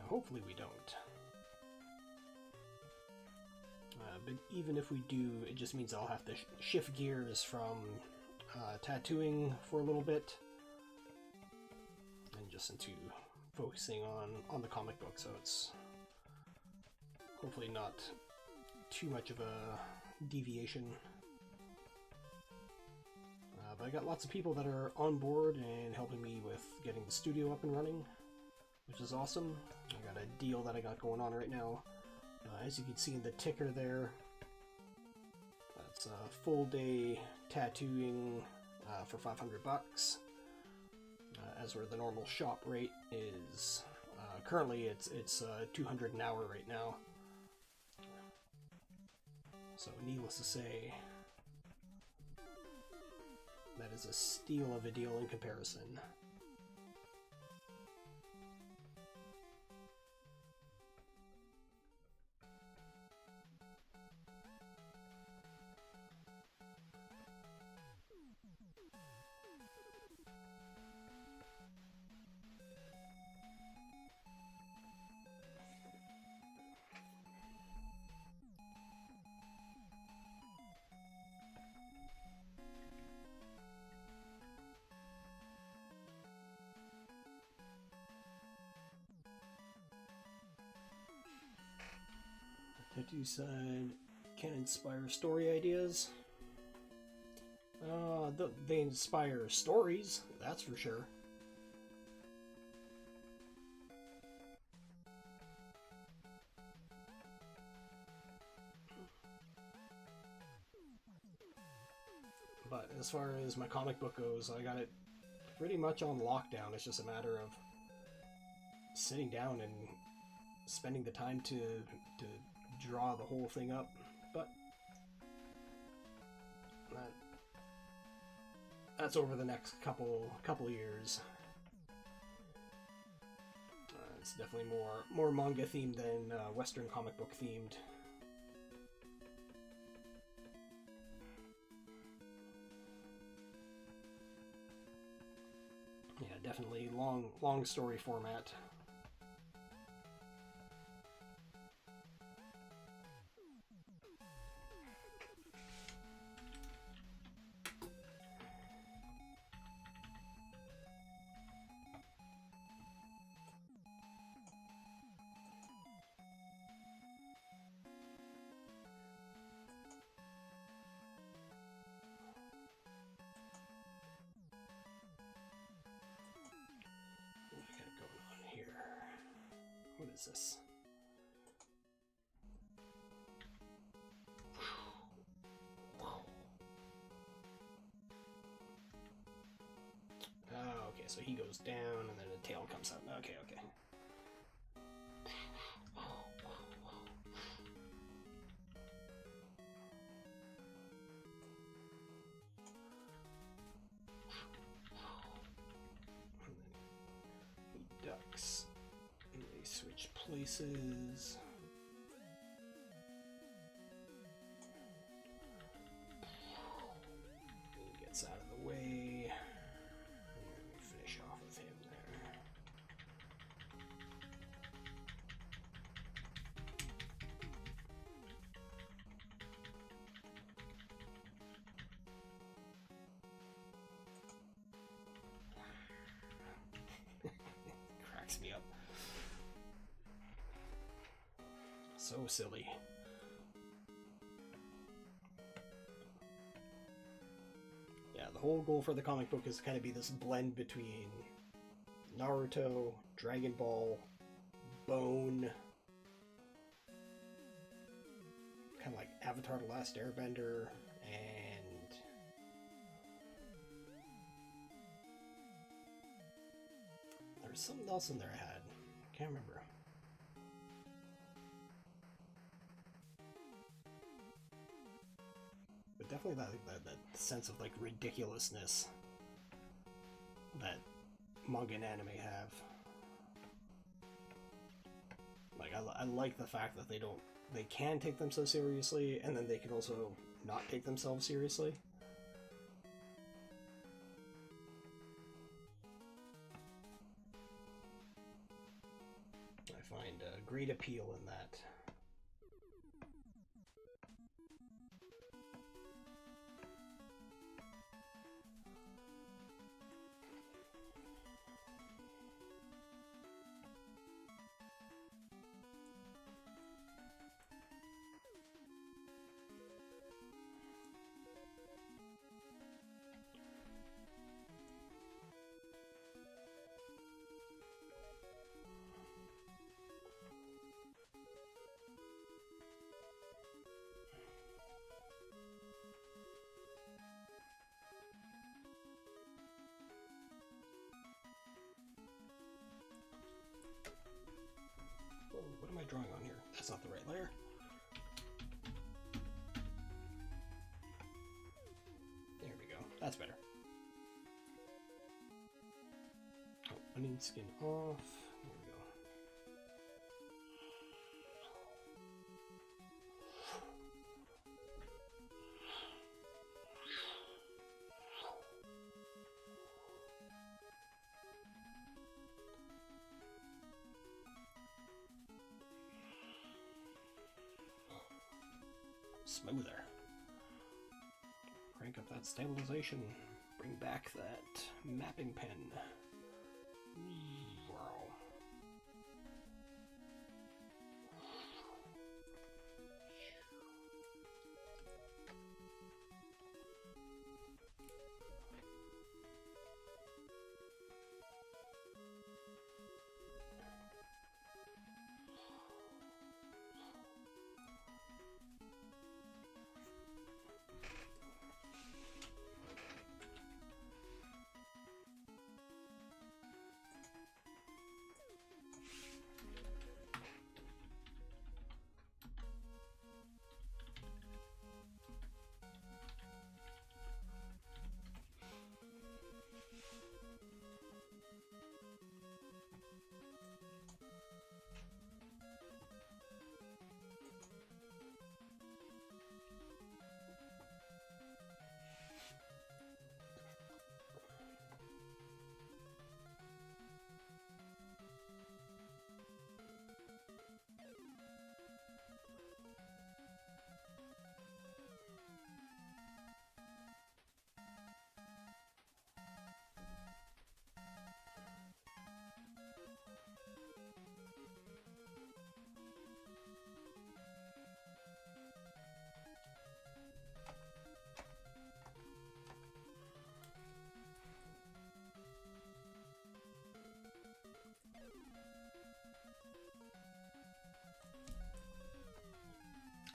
Hopefully we don't. but even if we do, it just means I'll have to shift gears from tattooing for a little bit and just into focusing on the comic book, so it's hopefully not too much of a deviation. But I got lots of people that are on board and helping me with getting the studio up and running, which is awesome. I got a deal that I got going on right now. As you can see in the ticker there, that's a full day tattooing for 500 bucks. As where the normal shop rate is, currently it's 200 an hour right now. So needless to say, that is a steal of a deal in comparison. Tattoo side can inspire story ideas. They inspire stories, that's for sure. But as far as my comic book goes, I got it pretty much on lockdown. It's just a matter of sitting down and spending the time to draw the whole thing up. But that's over the next couple years. It's definitely more manga themed than Western comic book themed. Yeah, definitely long story format. What is this? Oh, okay, so he goes down and then the tail comes out. Okay. He ducks. And they switch places. He gets out of the way. And then we finish off with him there. Cracks me up. So silly. Yeah, the whole goal for the comic book is to kind of be this blend between Naruto, Dragon Ball, Bone, kind of like Avatar: The Last Airbender, and there's something else in there I had. Can't remember. But definitely that sense of like ridiculousness that manga and anime have. Like I like the fact that they can take themselves seriously, and then they can also not take themselves seriously. I find great appeal in that. Whoa, what am I drawing on here? That's not the right layer. There we go. That's better. Oh, onion skin off. There we go. Smoother. Crank up that stabilization. Bring back that mapping pen. Wow.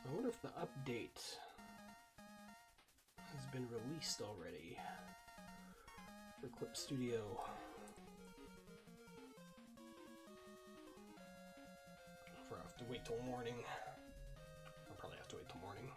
I wonder if the update has been released already for Clip Studio. Or I have to wait till morning. I'll probably have to wait till morning.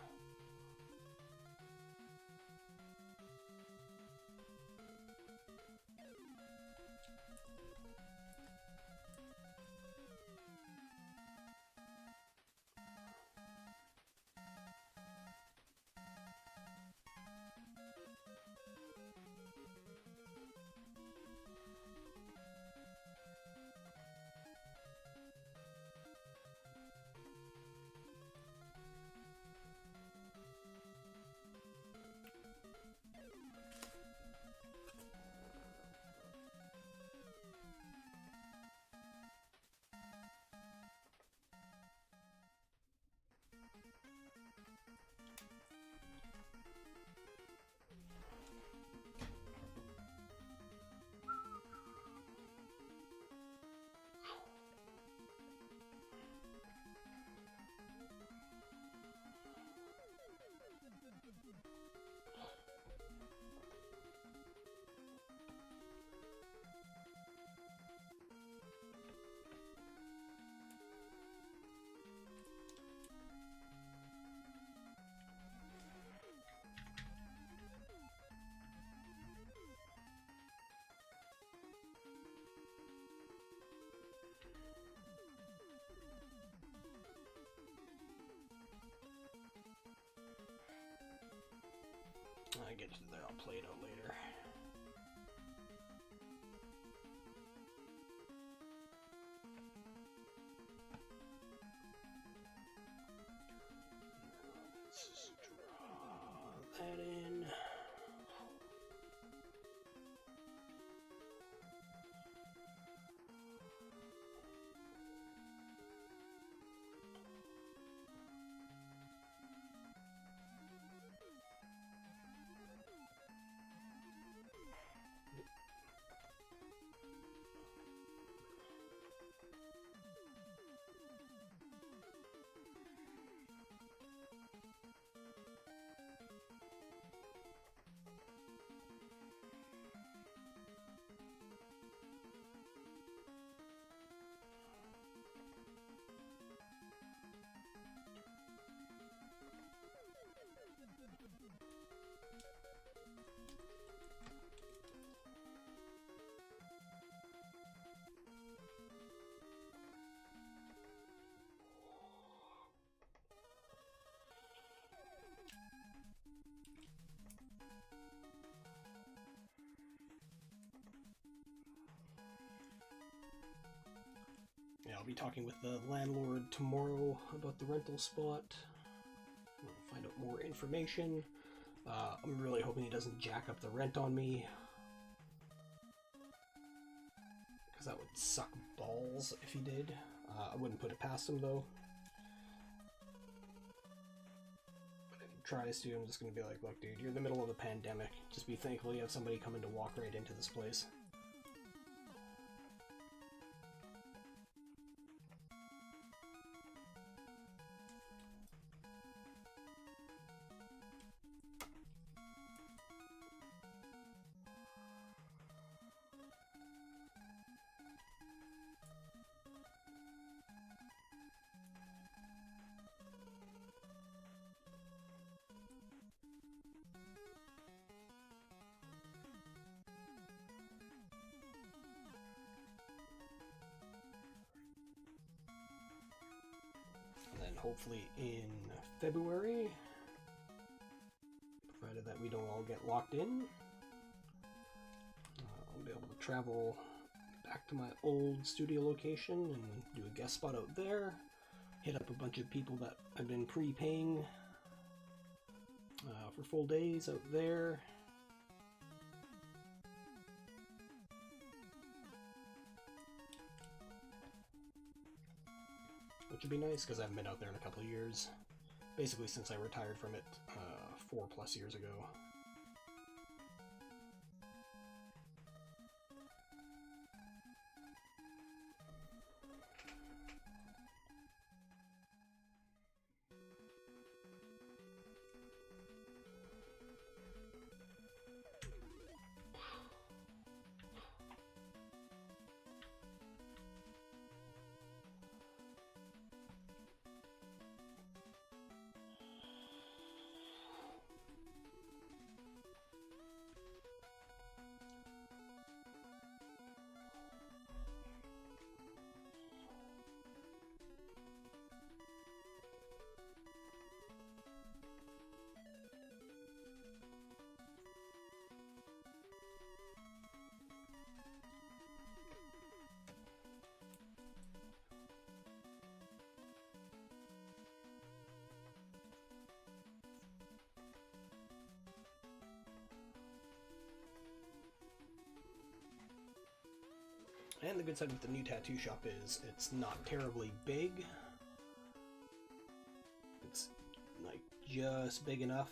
I get to there, I'll play it out later. Let's draw that in. I'll be talking with the landlord tomorrow about the rental spot. I'll find out more information. I'm really hoping he doesn't jack up the rent on me, because that would suck balls if he did. I wouldn't put it past him though. But if he tries to, I'm just going to be like, look dude, you're in the middle of a pandemic. Just be thankful you have somebody coming to walk right into this place. Hopefully in February, provided that we don't all get locked in, I'll be able to travel back to my old studio location and do a guest spot out there, hit up a bunch of people that I've been prepaying for full days out there. Which would be nice, because I haven't been out there in a couple of years. Basically since I retired from it 4+ years ago. And the good side with the new tattoo shop is it's not terribly big. It's like just big enough.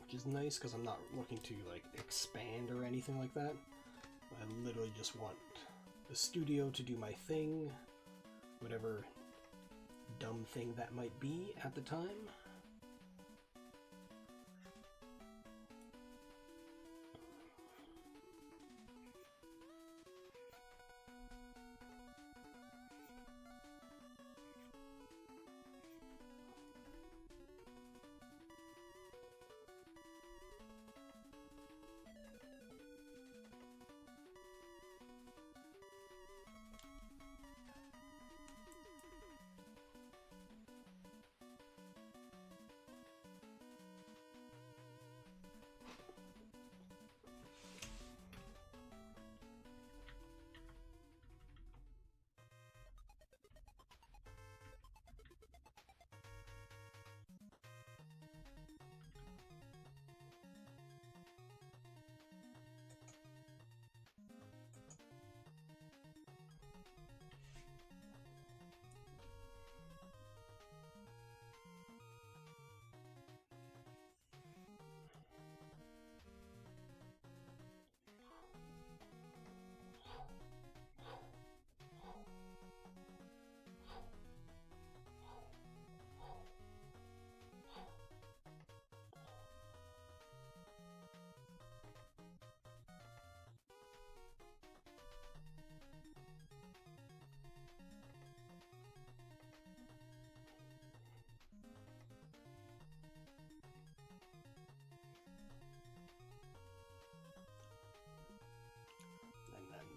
Which is nice because I'm not looking to like expand or anything like that. I literally just want the studio to do my thing, whatever dumb thing that might be at the time.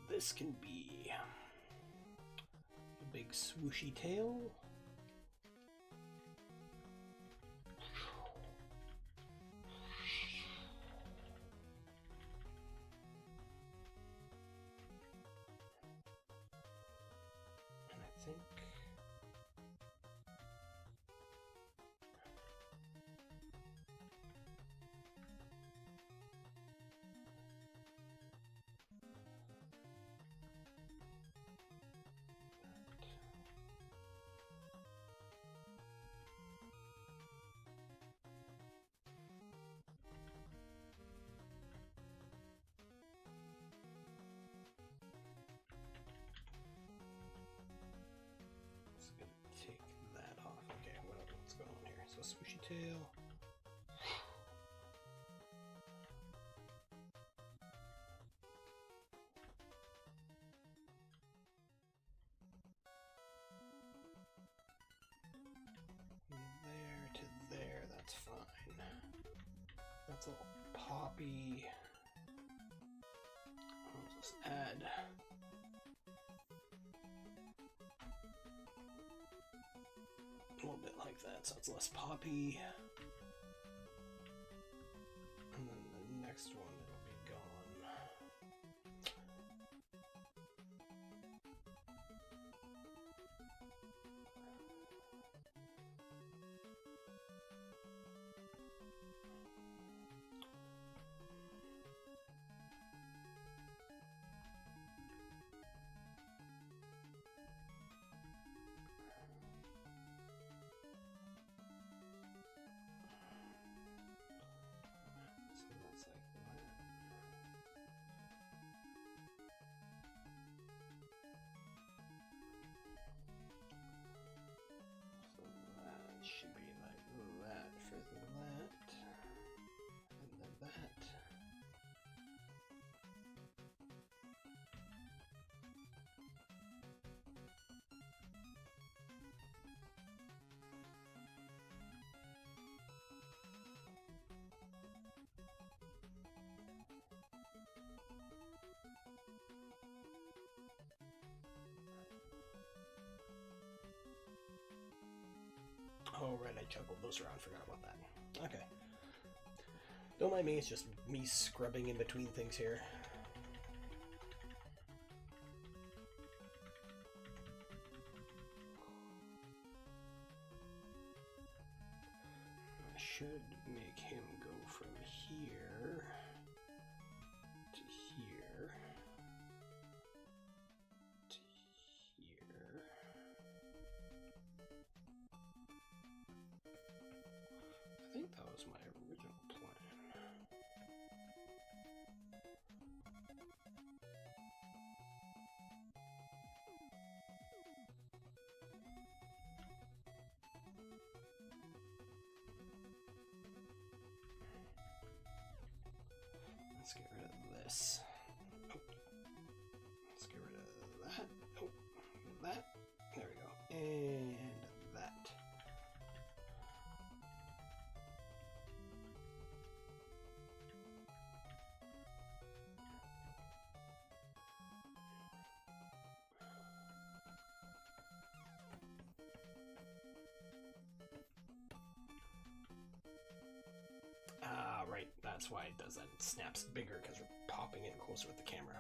This can be a big swooshy tail. think. Take that off. Okay, what's going on here? So swooshy tail. There to there, that's fine. That's a little poppy. I'll just add a little bit like that, so it's less poppy. And then the next one, it'll be gone. Should be like that for that, and then that. Oh, right, I juggled those around, forgot about that. Okay. Don't mind me, it's just me scrubbing in between things here. I should make him go from here to here to here. I think that was my original plan. Let's get rid of this. Oh. Let's get rid of that. Oh, that. There we go. And that. Ah, right. That's why it does that. It snaps bigger because we're popping in closer with the camera.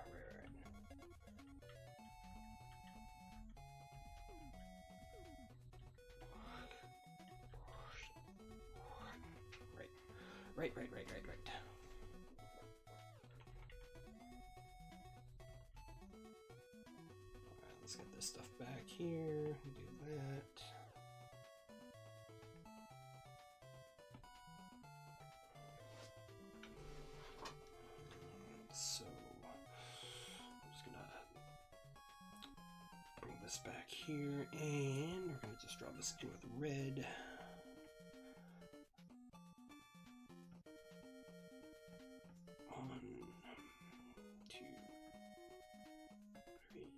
Right. Right. Alright, let's get this stuff back here. Do that. So I'm just gonna bring this back here, and we're gonna just draw this in with red. One, two, three,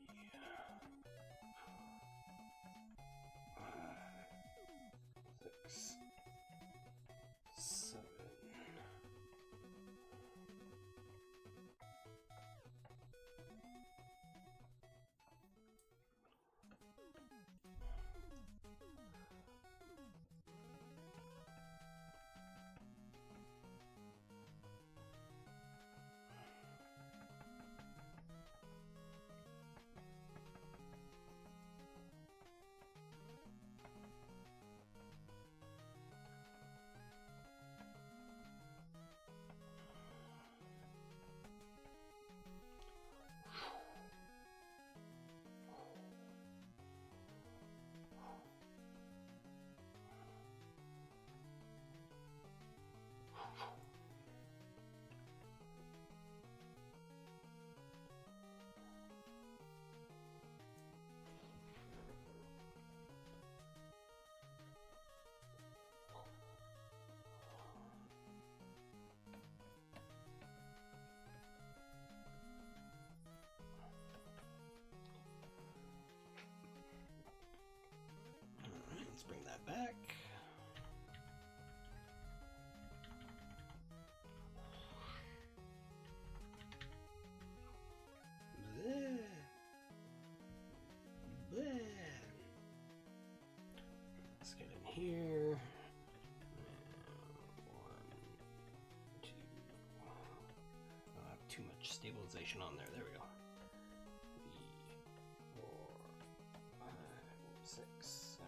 5, 6, 7. here. One, two. I don't have too much stabilization on there. There we go. 3, 4, 5, 6, 7.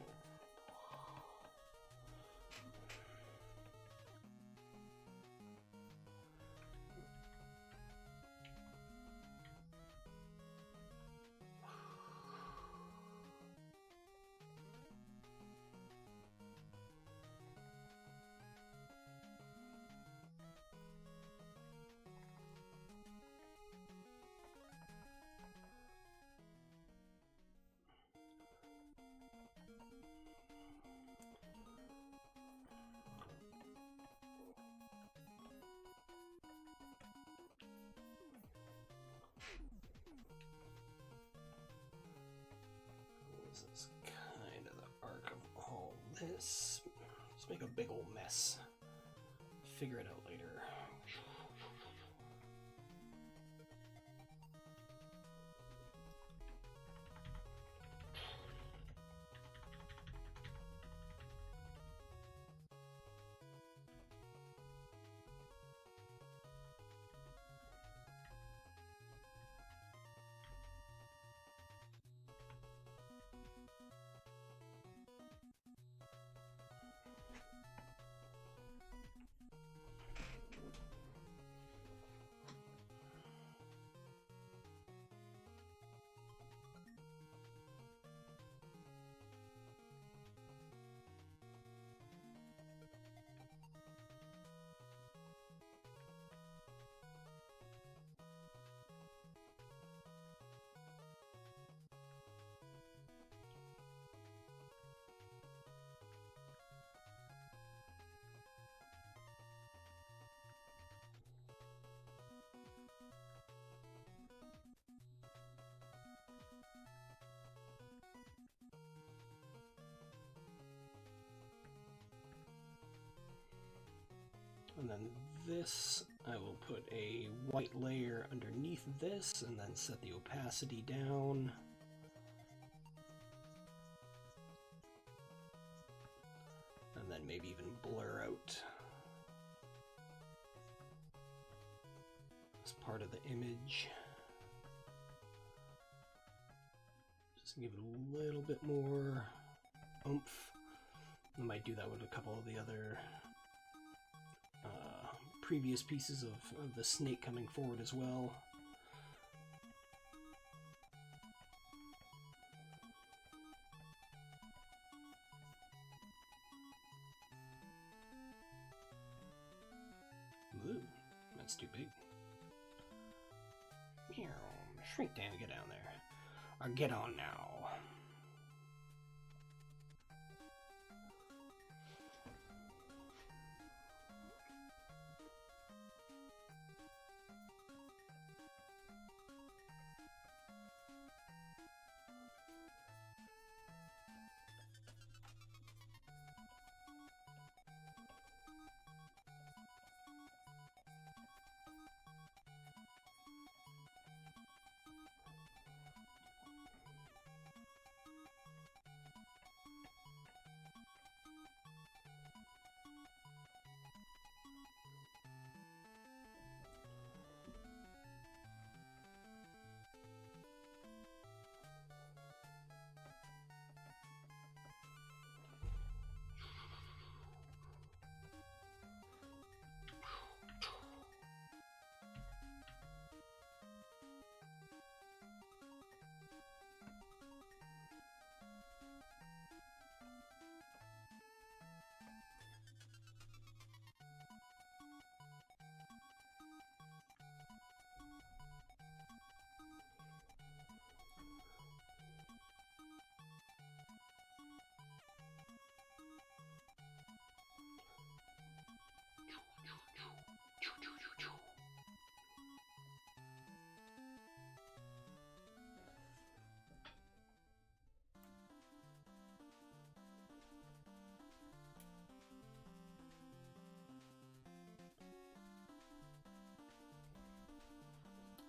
This is kind of the arc of all this. Just make a big old mess. Figure it out later. And then this, I will put a white layer underneath this and then set the opacity down. And then maybe even blur out this part of the image. Just give it a little bit more oomph. I might do that with a couple of the other previous pieces of the snake coming forward as well. Ooh, that's too big. Shrink down, get down there. Or get on now.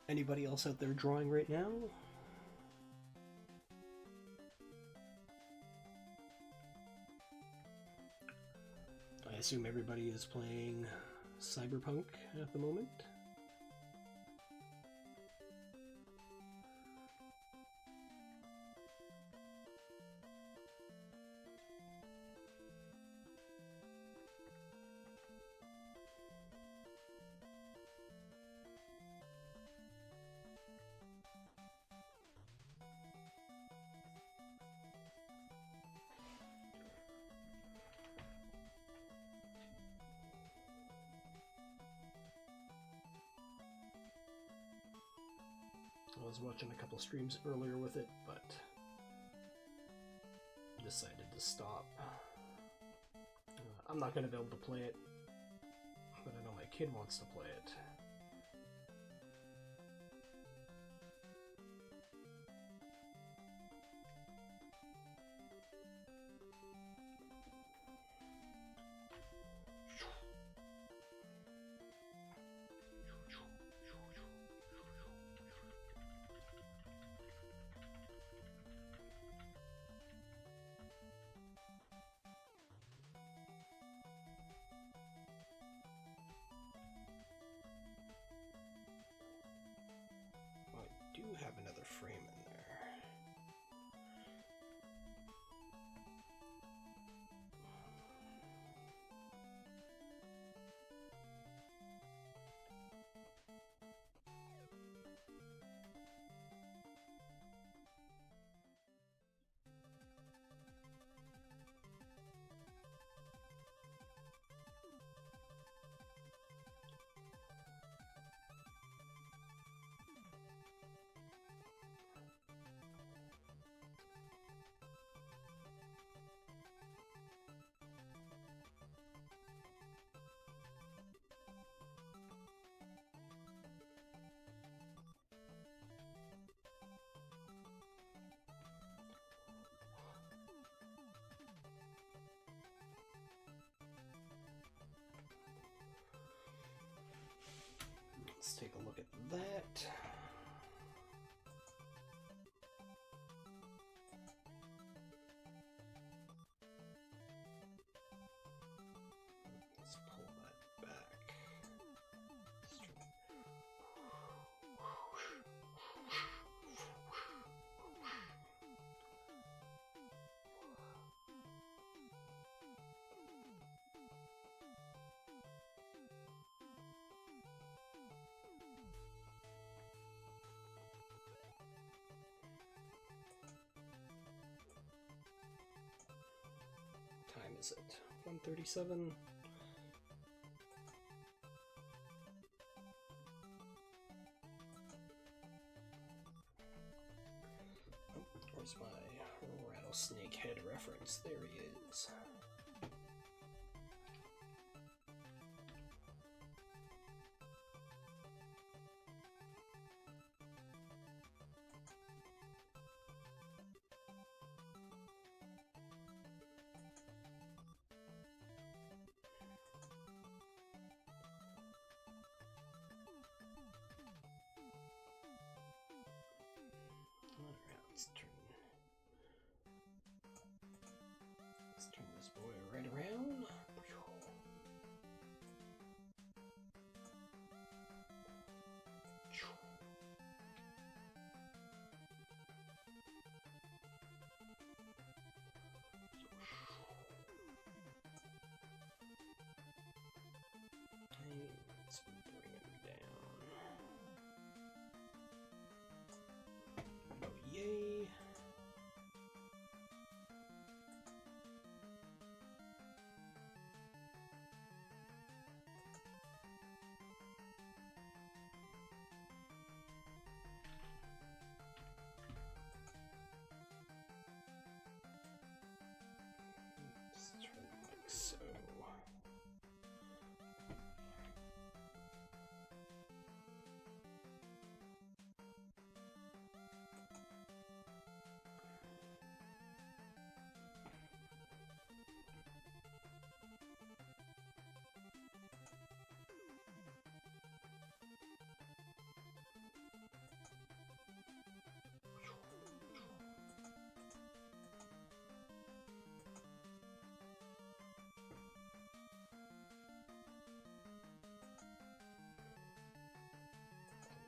Anybody else out there drawing right now? I assume everybody is playing Cyberpunk at the moment. I was watching a couple streams earlier with it, but decided to stop. I'm not going to be able to play it, but I know my kid wants to play it. I do have another frame in there. Let's take a look at that. Let's pull that back. Time is it? 1:37. Oh, where's my rattlesnake head reference? There he is. Let's turn this boy right around. Let's bring him down. Oh, yay.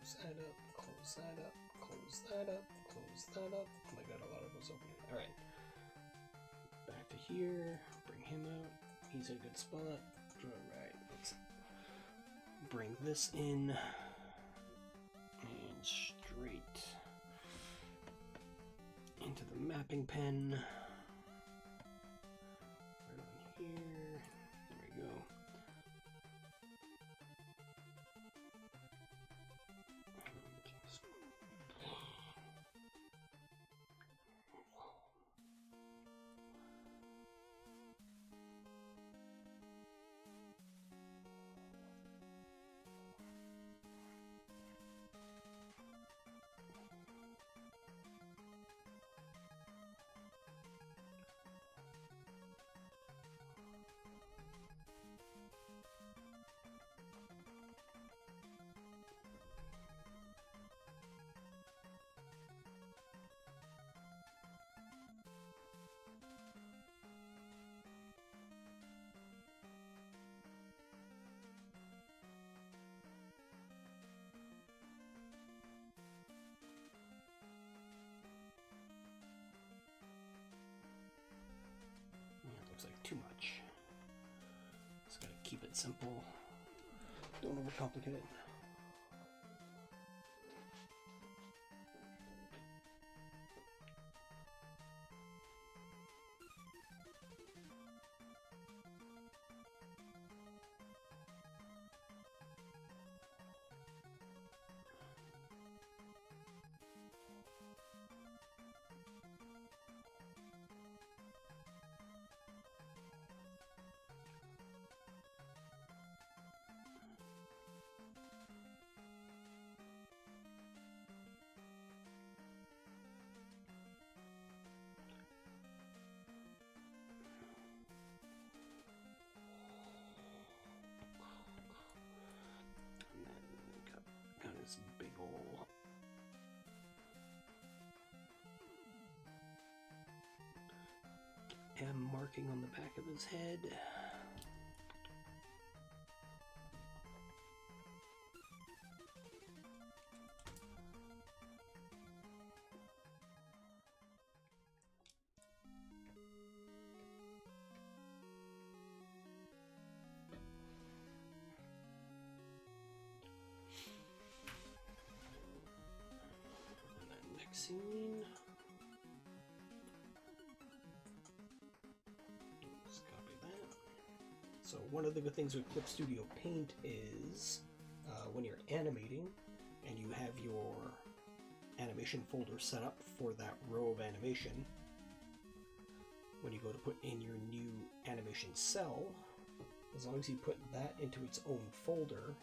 Close that up, close that up, close that up, close that up. Oh my god, a lot of those open. Alright. Back to here, bring him out. He's in a good spot. Alright, let's bring this in. And straight into the mapping pen. Right on here. There we go. Looks like too much. Just gotta keep it simple. Don't overcomplicate it. This big ol' M marking on the back of his head. Scene. Just copy that. So one of the good things with Clip Studio Paint is when you're animating and you have your animation folder set up for that row of animation, when you go to put in your new animation cell, as long as you put that into its own folder,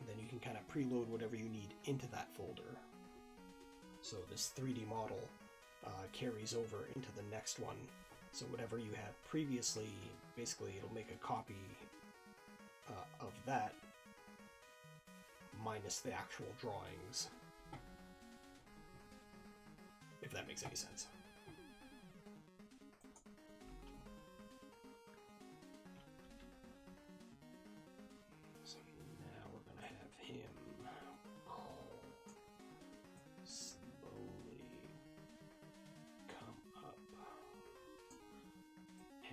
then you can kind of preload whatever you need into that folder. So this 3D model carries over into the next one. So whatever you had previously, basically it'll make a copy of that minus the actual drawings. If that makes any sense. So now we're gonna have him slowly come up and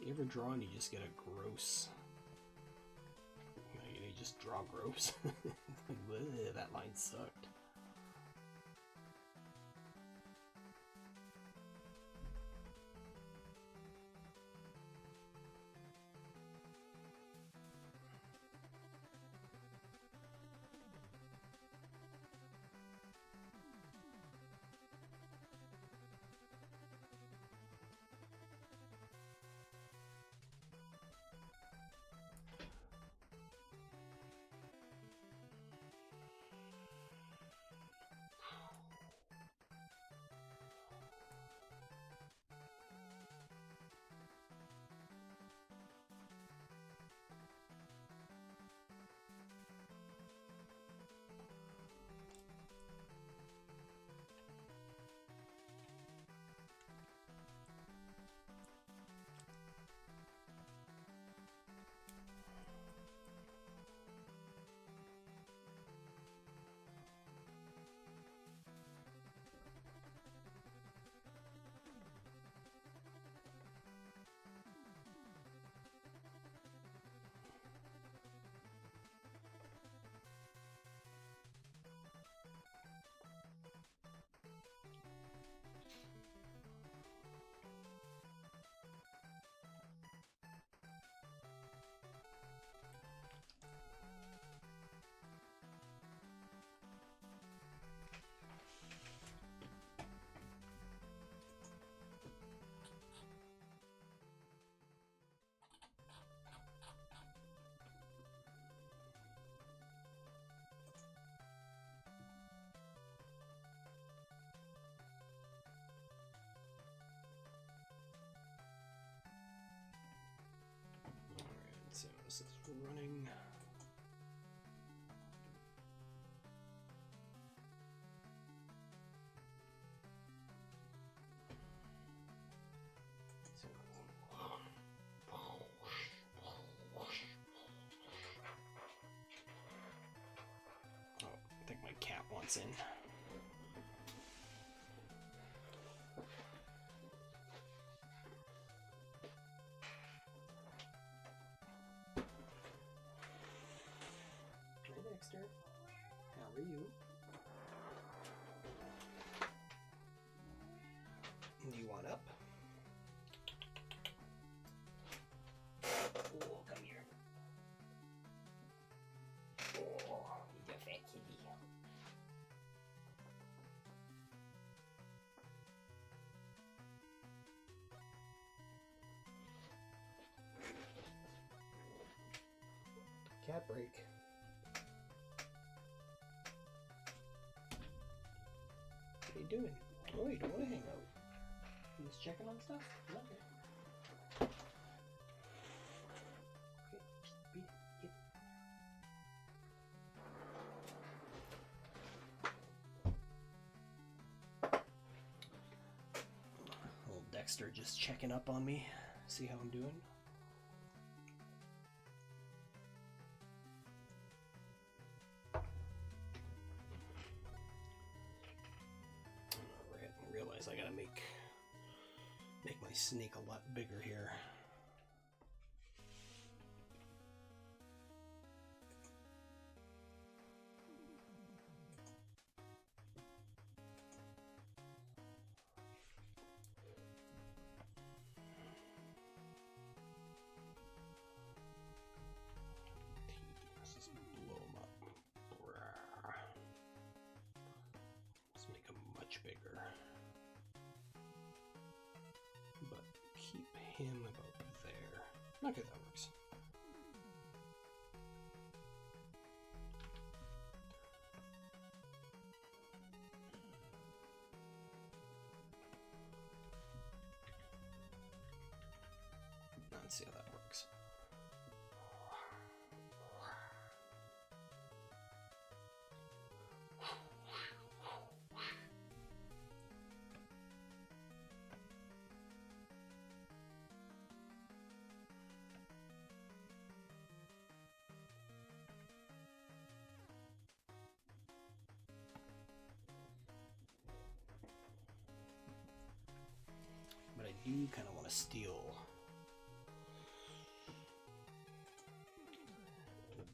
you ever draw and you just get a gross, you just draw gross? Like, that line sucked. running. Oh, I think my cat wants in. Hi, Dexter. How are you? You want up? Oh, come here. Oh, you fat kitty. Cat break. What are you doing? Oh, you don't want to hang out. You just checking on stuff? Okay. Okay, beat it. Get. Little Dexter just checking up on me, see how I'm doing. Alright, I realize I gotta make my snake a lot bigger here. Let's just blow them up. Let's make them much bigger. But keep him about there. Okay, that works. Let's see how that works. But I do kind of want to steal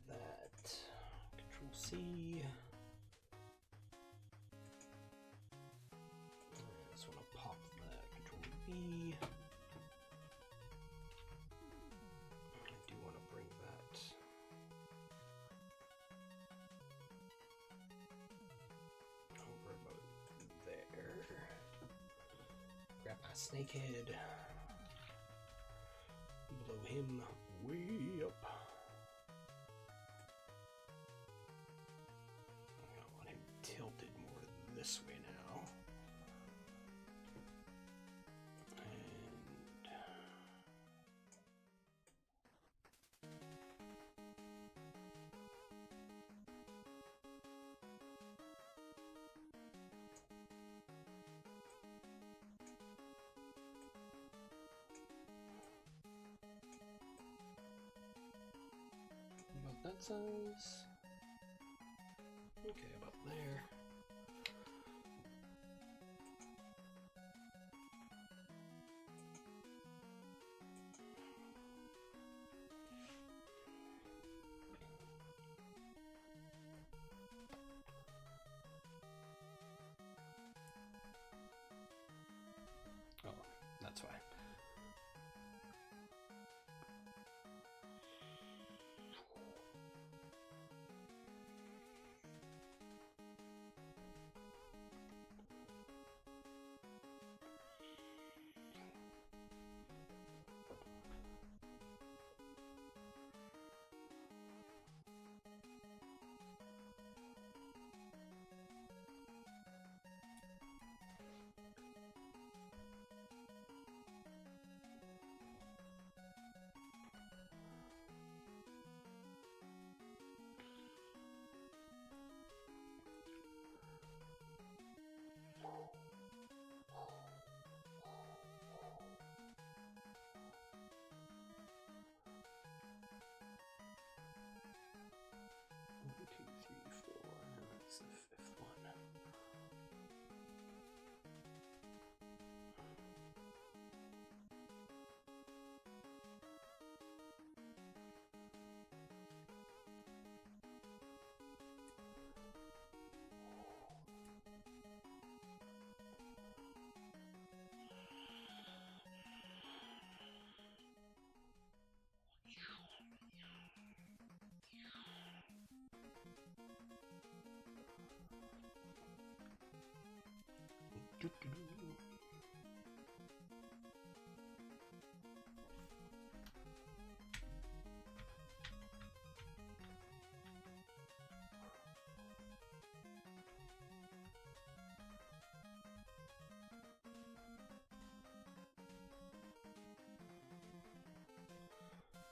that. Control C. I just want to pop that. Control V. I do want to bring that over about there. Grab my snakehead. Blow him way up. I want him tilted more this way now. And about that size. Okay, about there. Oh, that's why.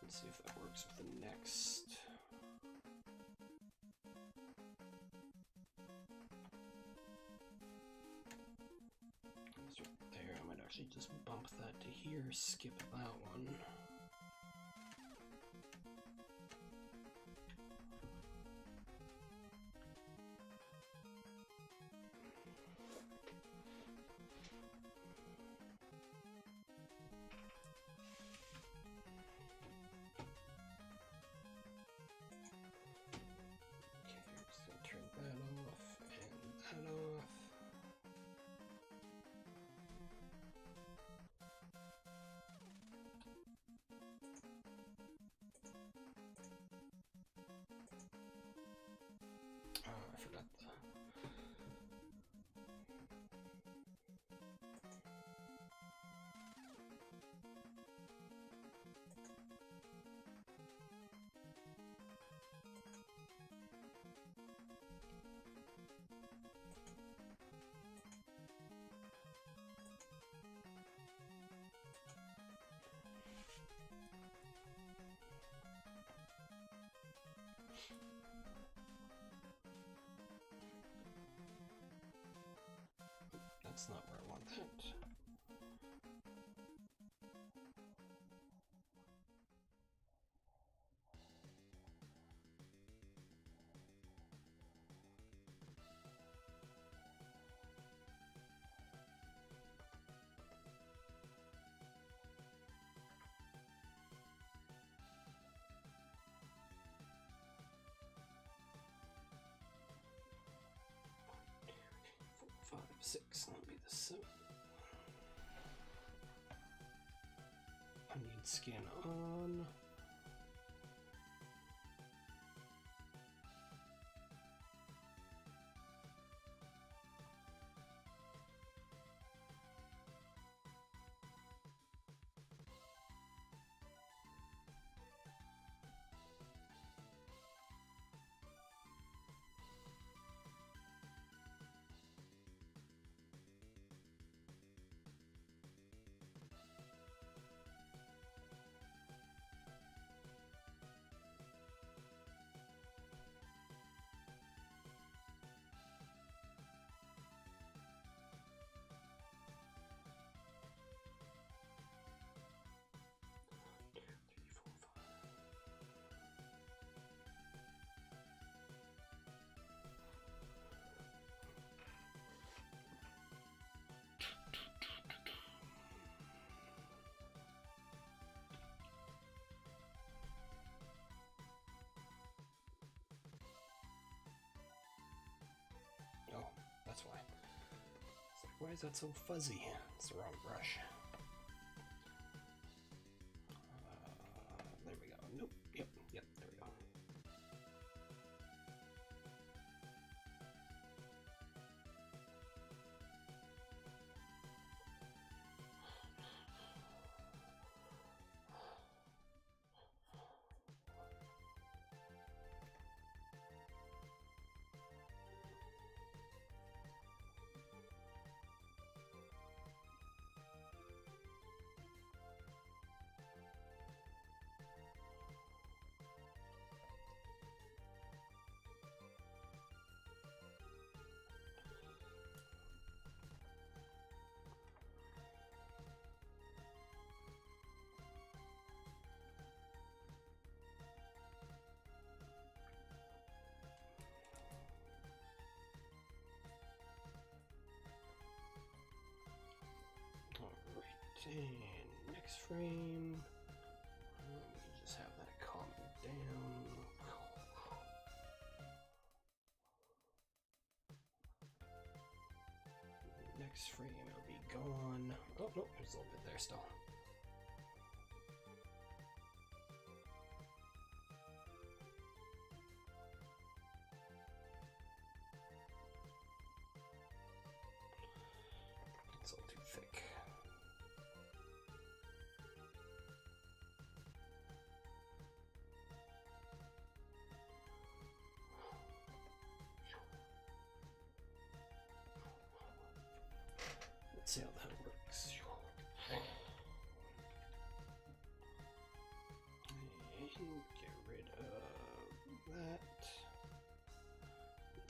Let's see if that works with the next. That's right there. I might actually just bump that to here, skip that one. I forgot the... That's not where I want that. Five, six, that'll be the 7. I need skin on. Oh, that's why. It's like, why is that so fuzzy? It's the wrong brush. There we go. Nope. Yep. There we go. And next frame, let me just have that calm down. Next frame, it'll be gone. Oh, no, there's a little bit there still.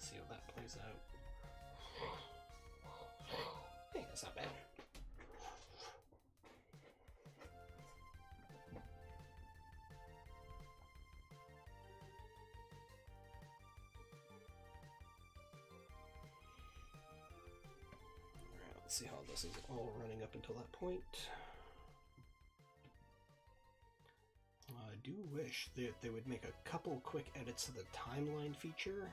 Let's see how that plays out. Hey, that's not bad. Alright, let's see how this is all running up until that point. I do wish that they would make a couple quick edits to the timeline feature.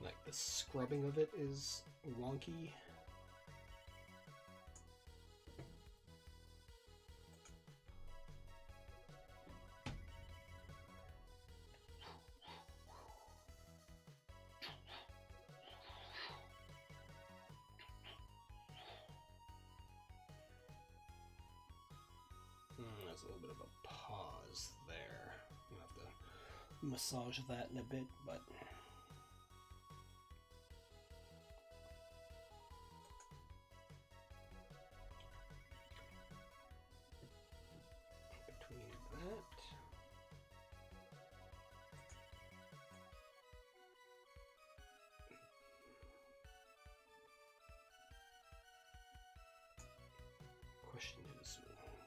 Like the scrubbing of it is wonky. There's a little bit of a pause there. I'll have to massage that in a bit, but between that question is,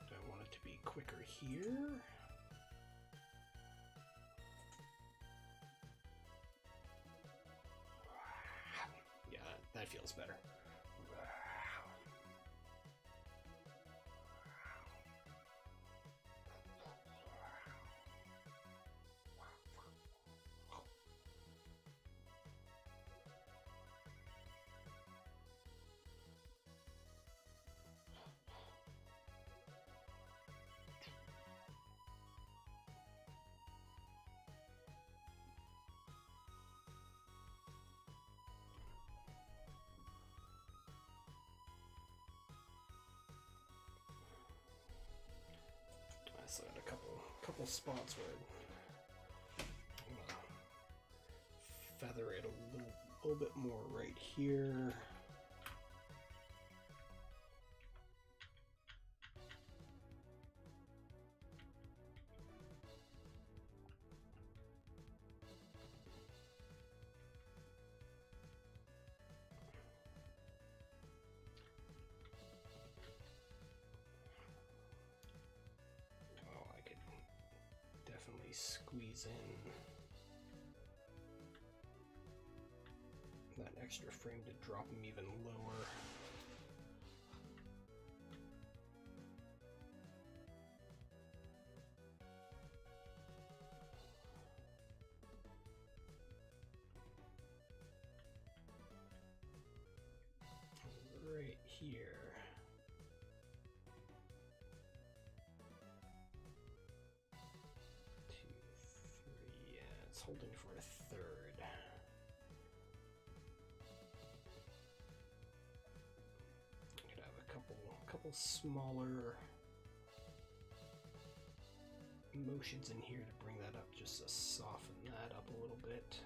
do I want it to be quicker here? Yeah, that feels better. I still got a couple spots where I'm gonna feather it a little bit more right here. Definitely squeeze in that extra frame to drop him even lower. Right here. Holding for a third. I could have a couple smaller motions in here to bring that up, just to soften that up a little bit.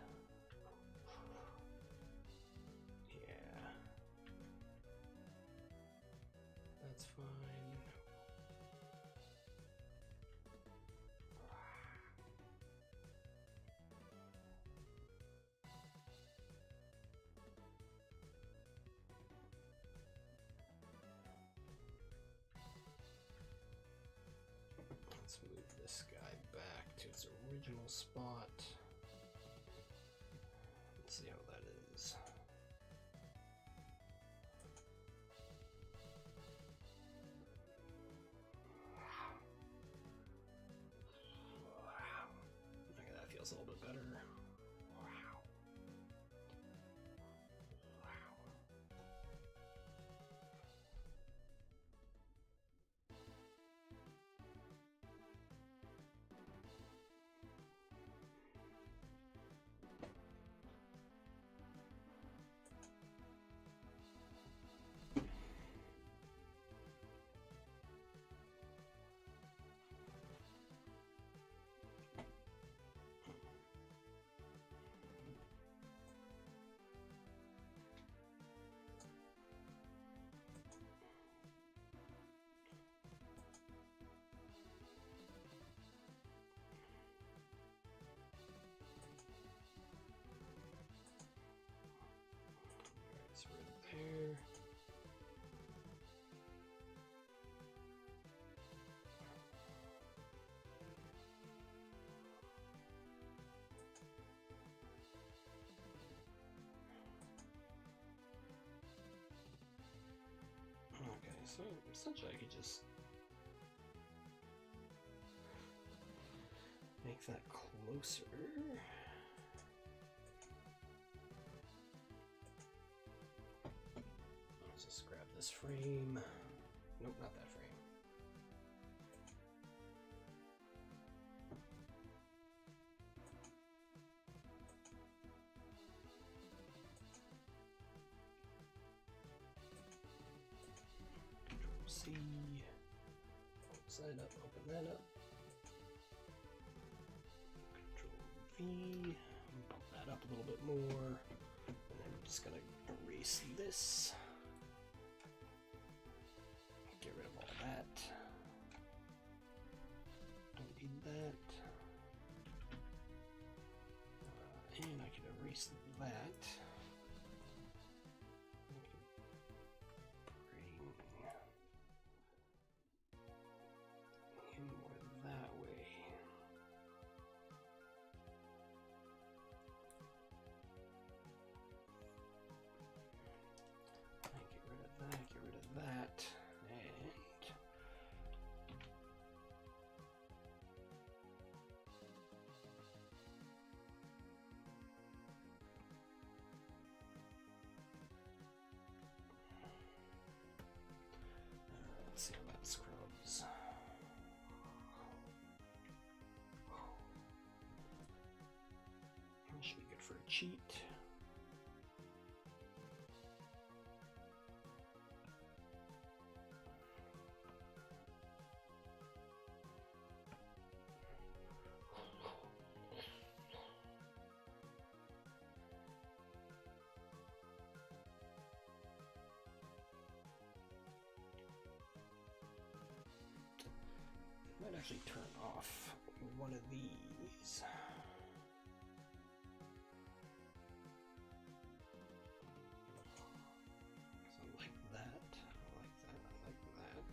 Yeah, that's fine. Let's move this guy back to its original spot. Let's see how that is. Okay, that feels a little bit better. So essentially I could just make that closer. Let's just grab this frame. Nope, not that frame. Control C. Close that up, open that up. Control V. Bump that up a little bit more. And then I'm just gonna erase this. Get rid of all that. Don't need that. And I can erase that. Bring him more that way. Get rid of that, get rid of that. And let's see how that scrubs. That should be good for a cheat. Might actually turn off one of these. So like that, like that, like that.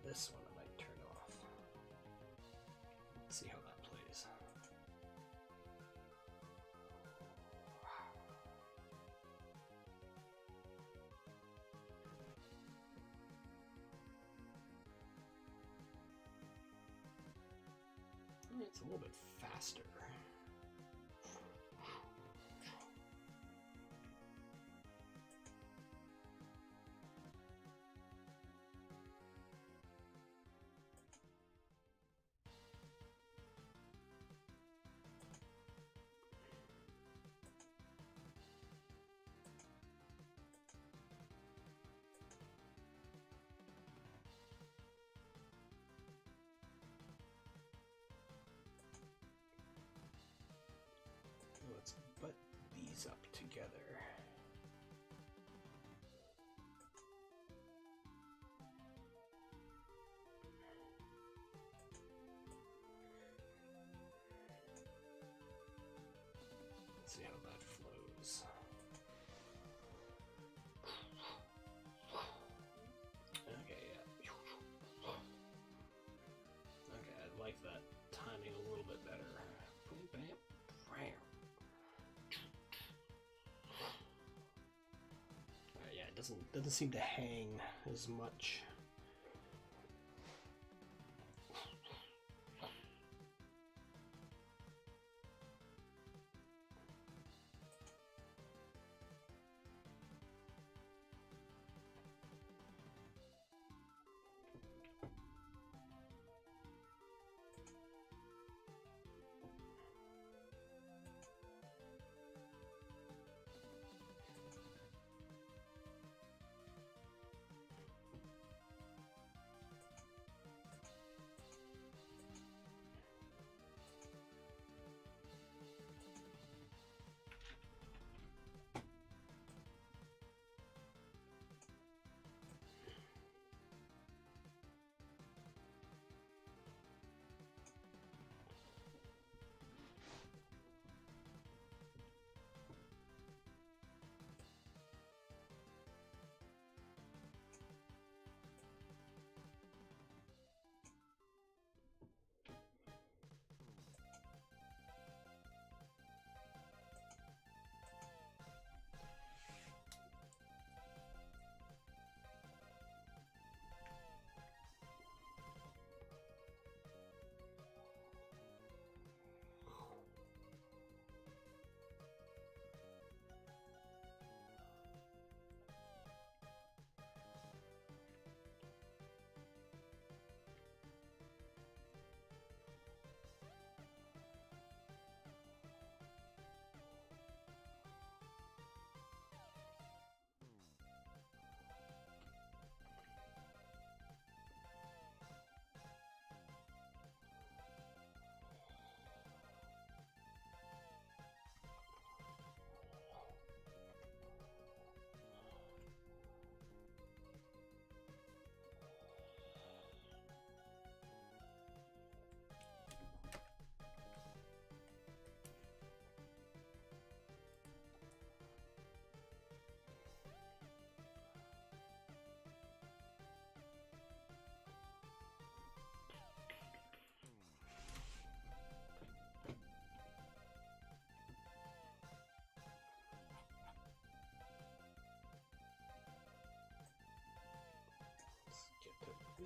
This one I might turn off. Let's see how that plays. It's a little bit faster. Let's butt these up together. Let's see how that flows. Okay, yeah. Okay, I like that timing a little bit better. Bam, bam. Yeah, it doesn't seem to hang as much.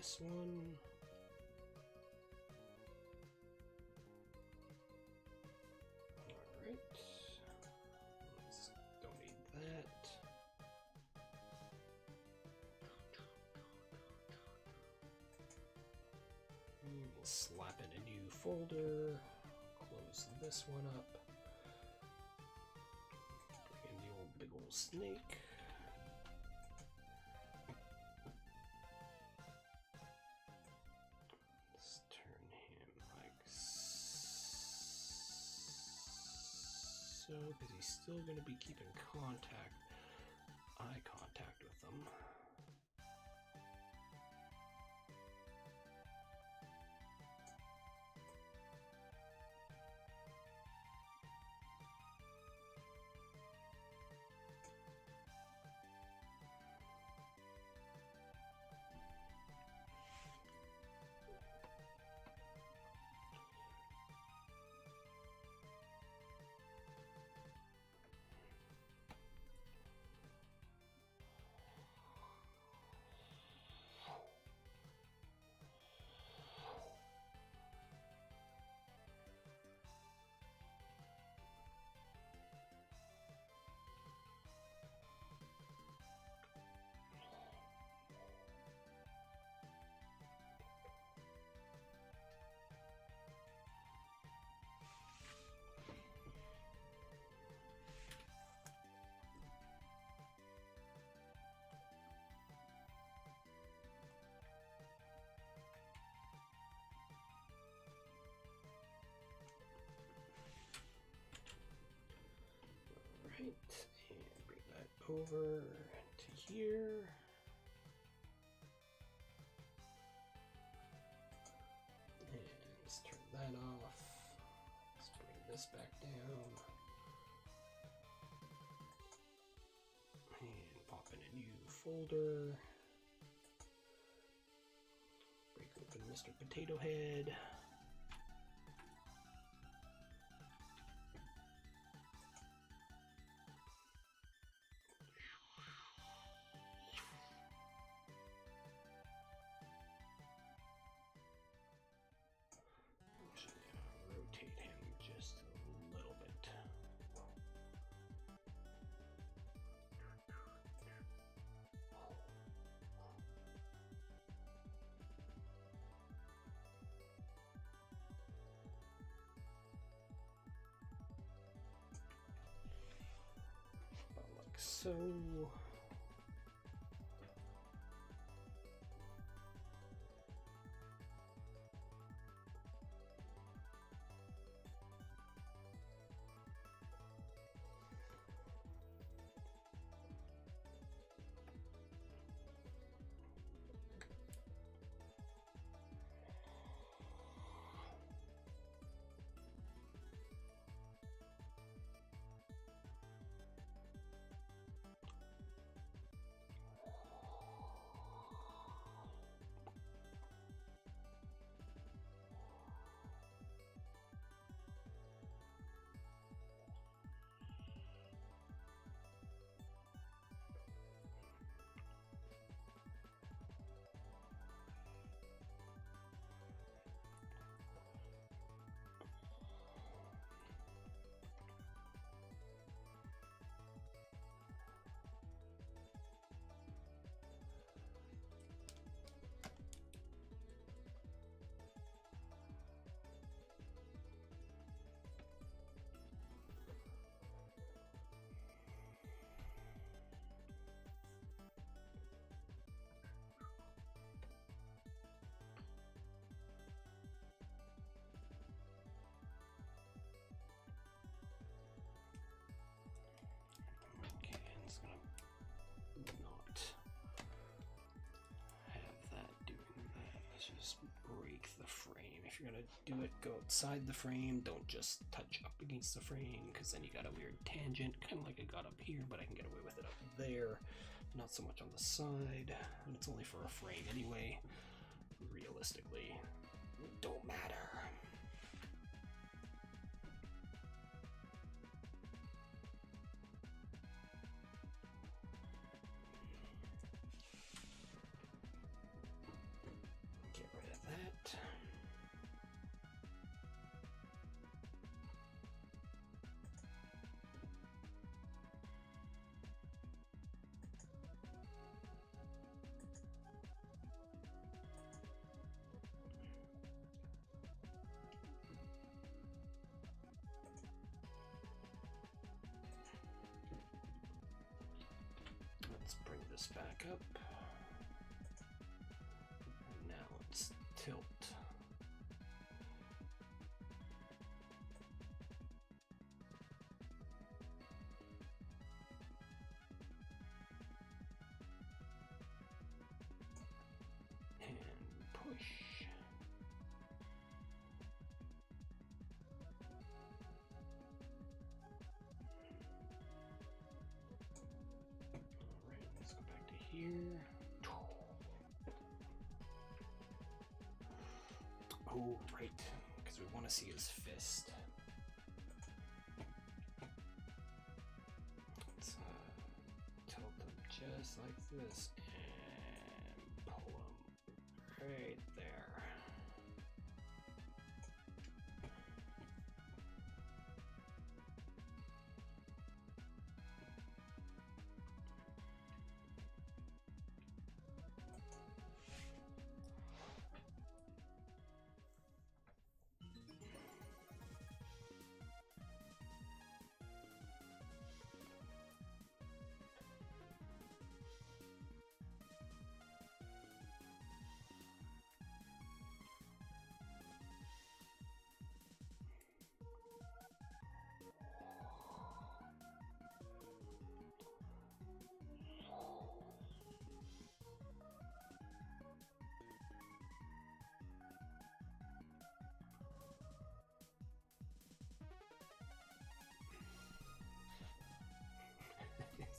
this one. Alright. Let's donate that. We'll slap in a new folder. Close this one up. Bring in the old big old snake. Let's turn him like so, because he's still going to be keeping eye contact with them. Right, and bring that over to here. And let's turn that off. Let's bring this back down. And pop in a new folder. Break open Mr. Potato Head. Rotate him just a little bit. About like so. It's gonna not have that doing that. Let's just break the frame. If you're gonna do it, go outside the frame. Don't just touch up against the frame, because then you got a weird tangent, kind of like I got up here, but I can get away with it up there. Not so much on the side, and it's only for a frame anyway. Realistically, it don't matter. this back up. And now let's tilt. And push. Alright, let's go back to here. Oh, right, because we want to see his fist. Let's tilt him just like this and pull him right there.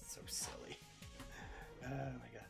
So silly. Oh my god.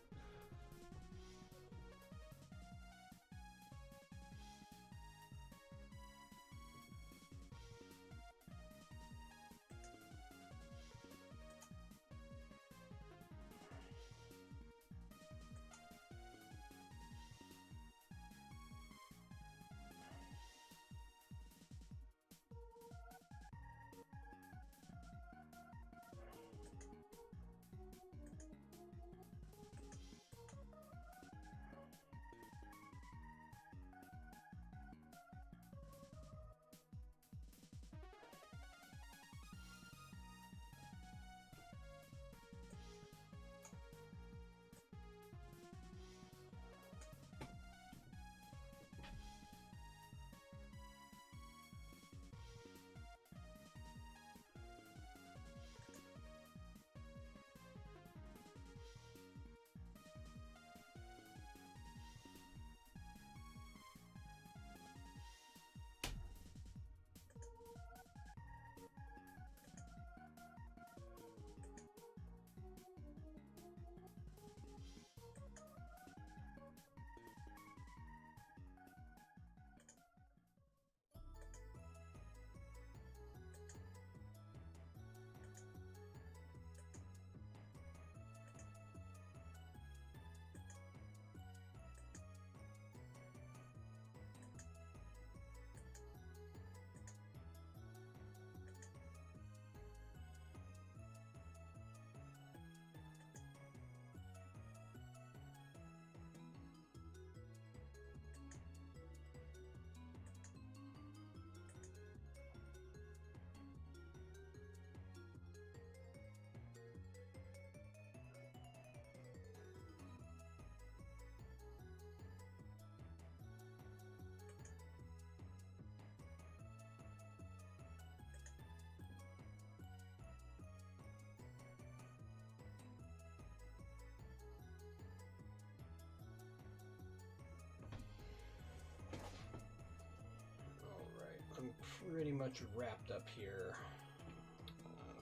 I'm pretty much wrapped up here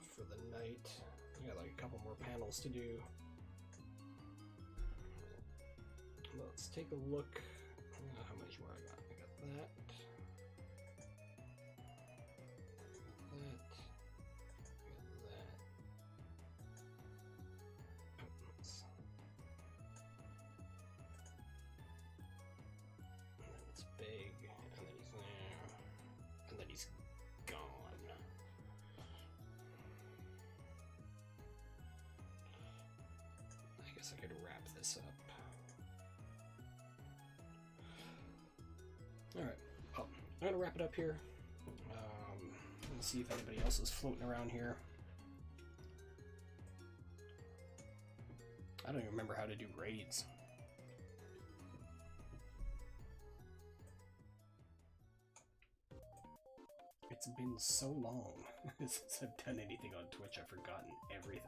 for the night. I got like a couple more panels to do. Let's take a look. How much more I got? I got that. It's big, and then he's there, and then he's gone. I guess I could wrap this up. Alright, well, I'm gonna wrap it up here. Let's see if anybody else is floating around here. I I don't even remember how to do raids. It's been so long since I've done anything on Twitch, I've forgotten everything.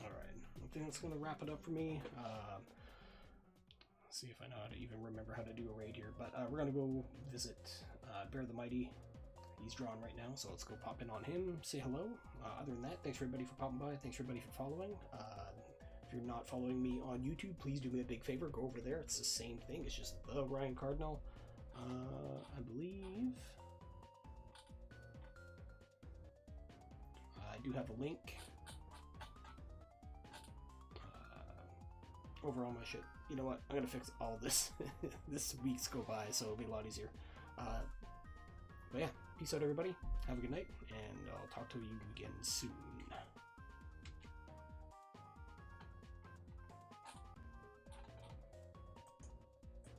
Alright, I think that's going to wrap it up for me. See if I know how to even remember how to do a raid here, but we're going to go visit Bear the Mighty. He's drawn right now, so let's go pop in on him, say hello. Other than that, thanks for everybody for popping by, thanks for everybody for following. If you're not following me on YouTube, please do me a big favor, go over there. It's the same thing, it's just the Ryan Cardinal. I believe I do have a link over all my shit. You know what? I'm gonna fix all this. This week's go by, so it'll be a lot easier. But yeah, peace out, everybody. Have a good night, and I'll talk to you again soon.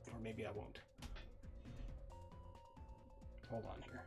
Or maybe I won't. Hold on here.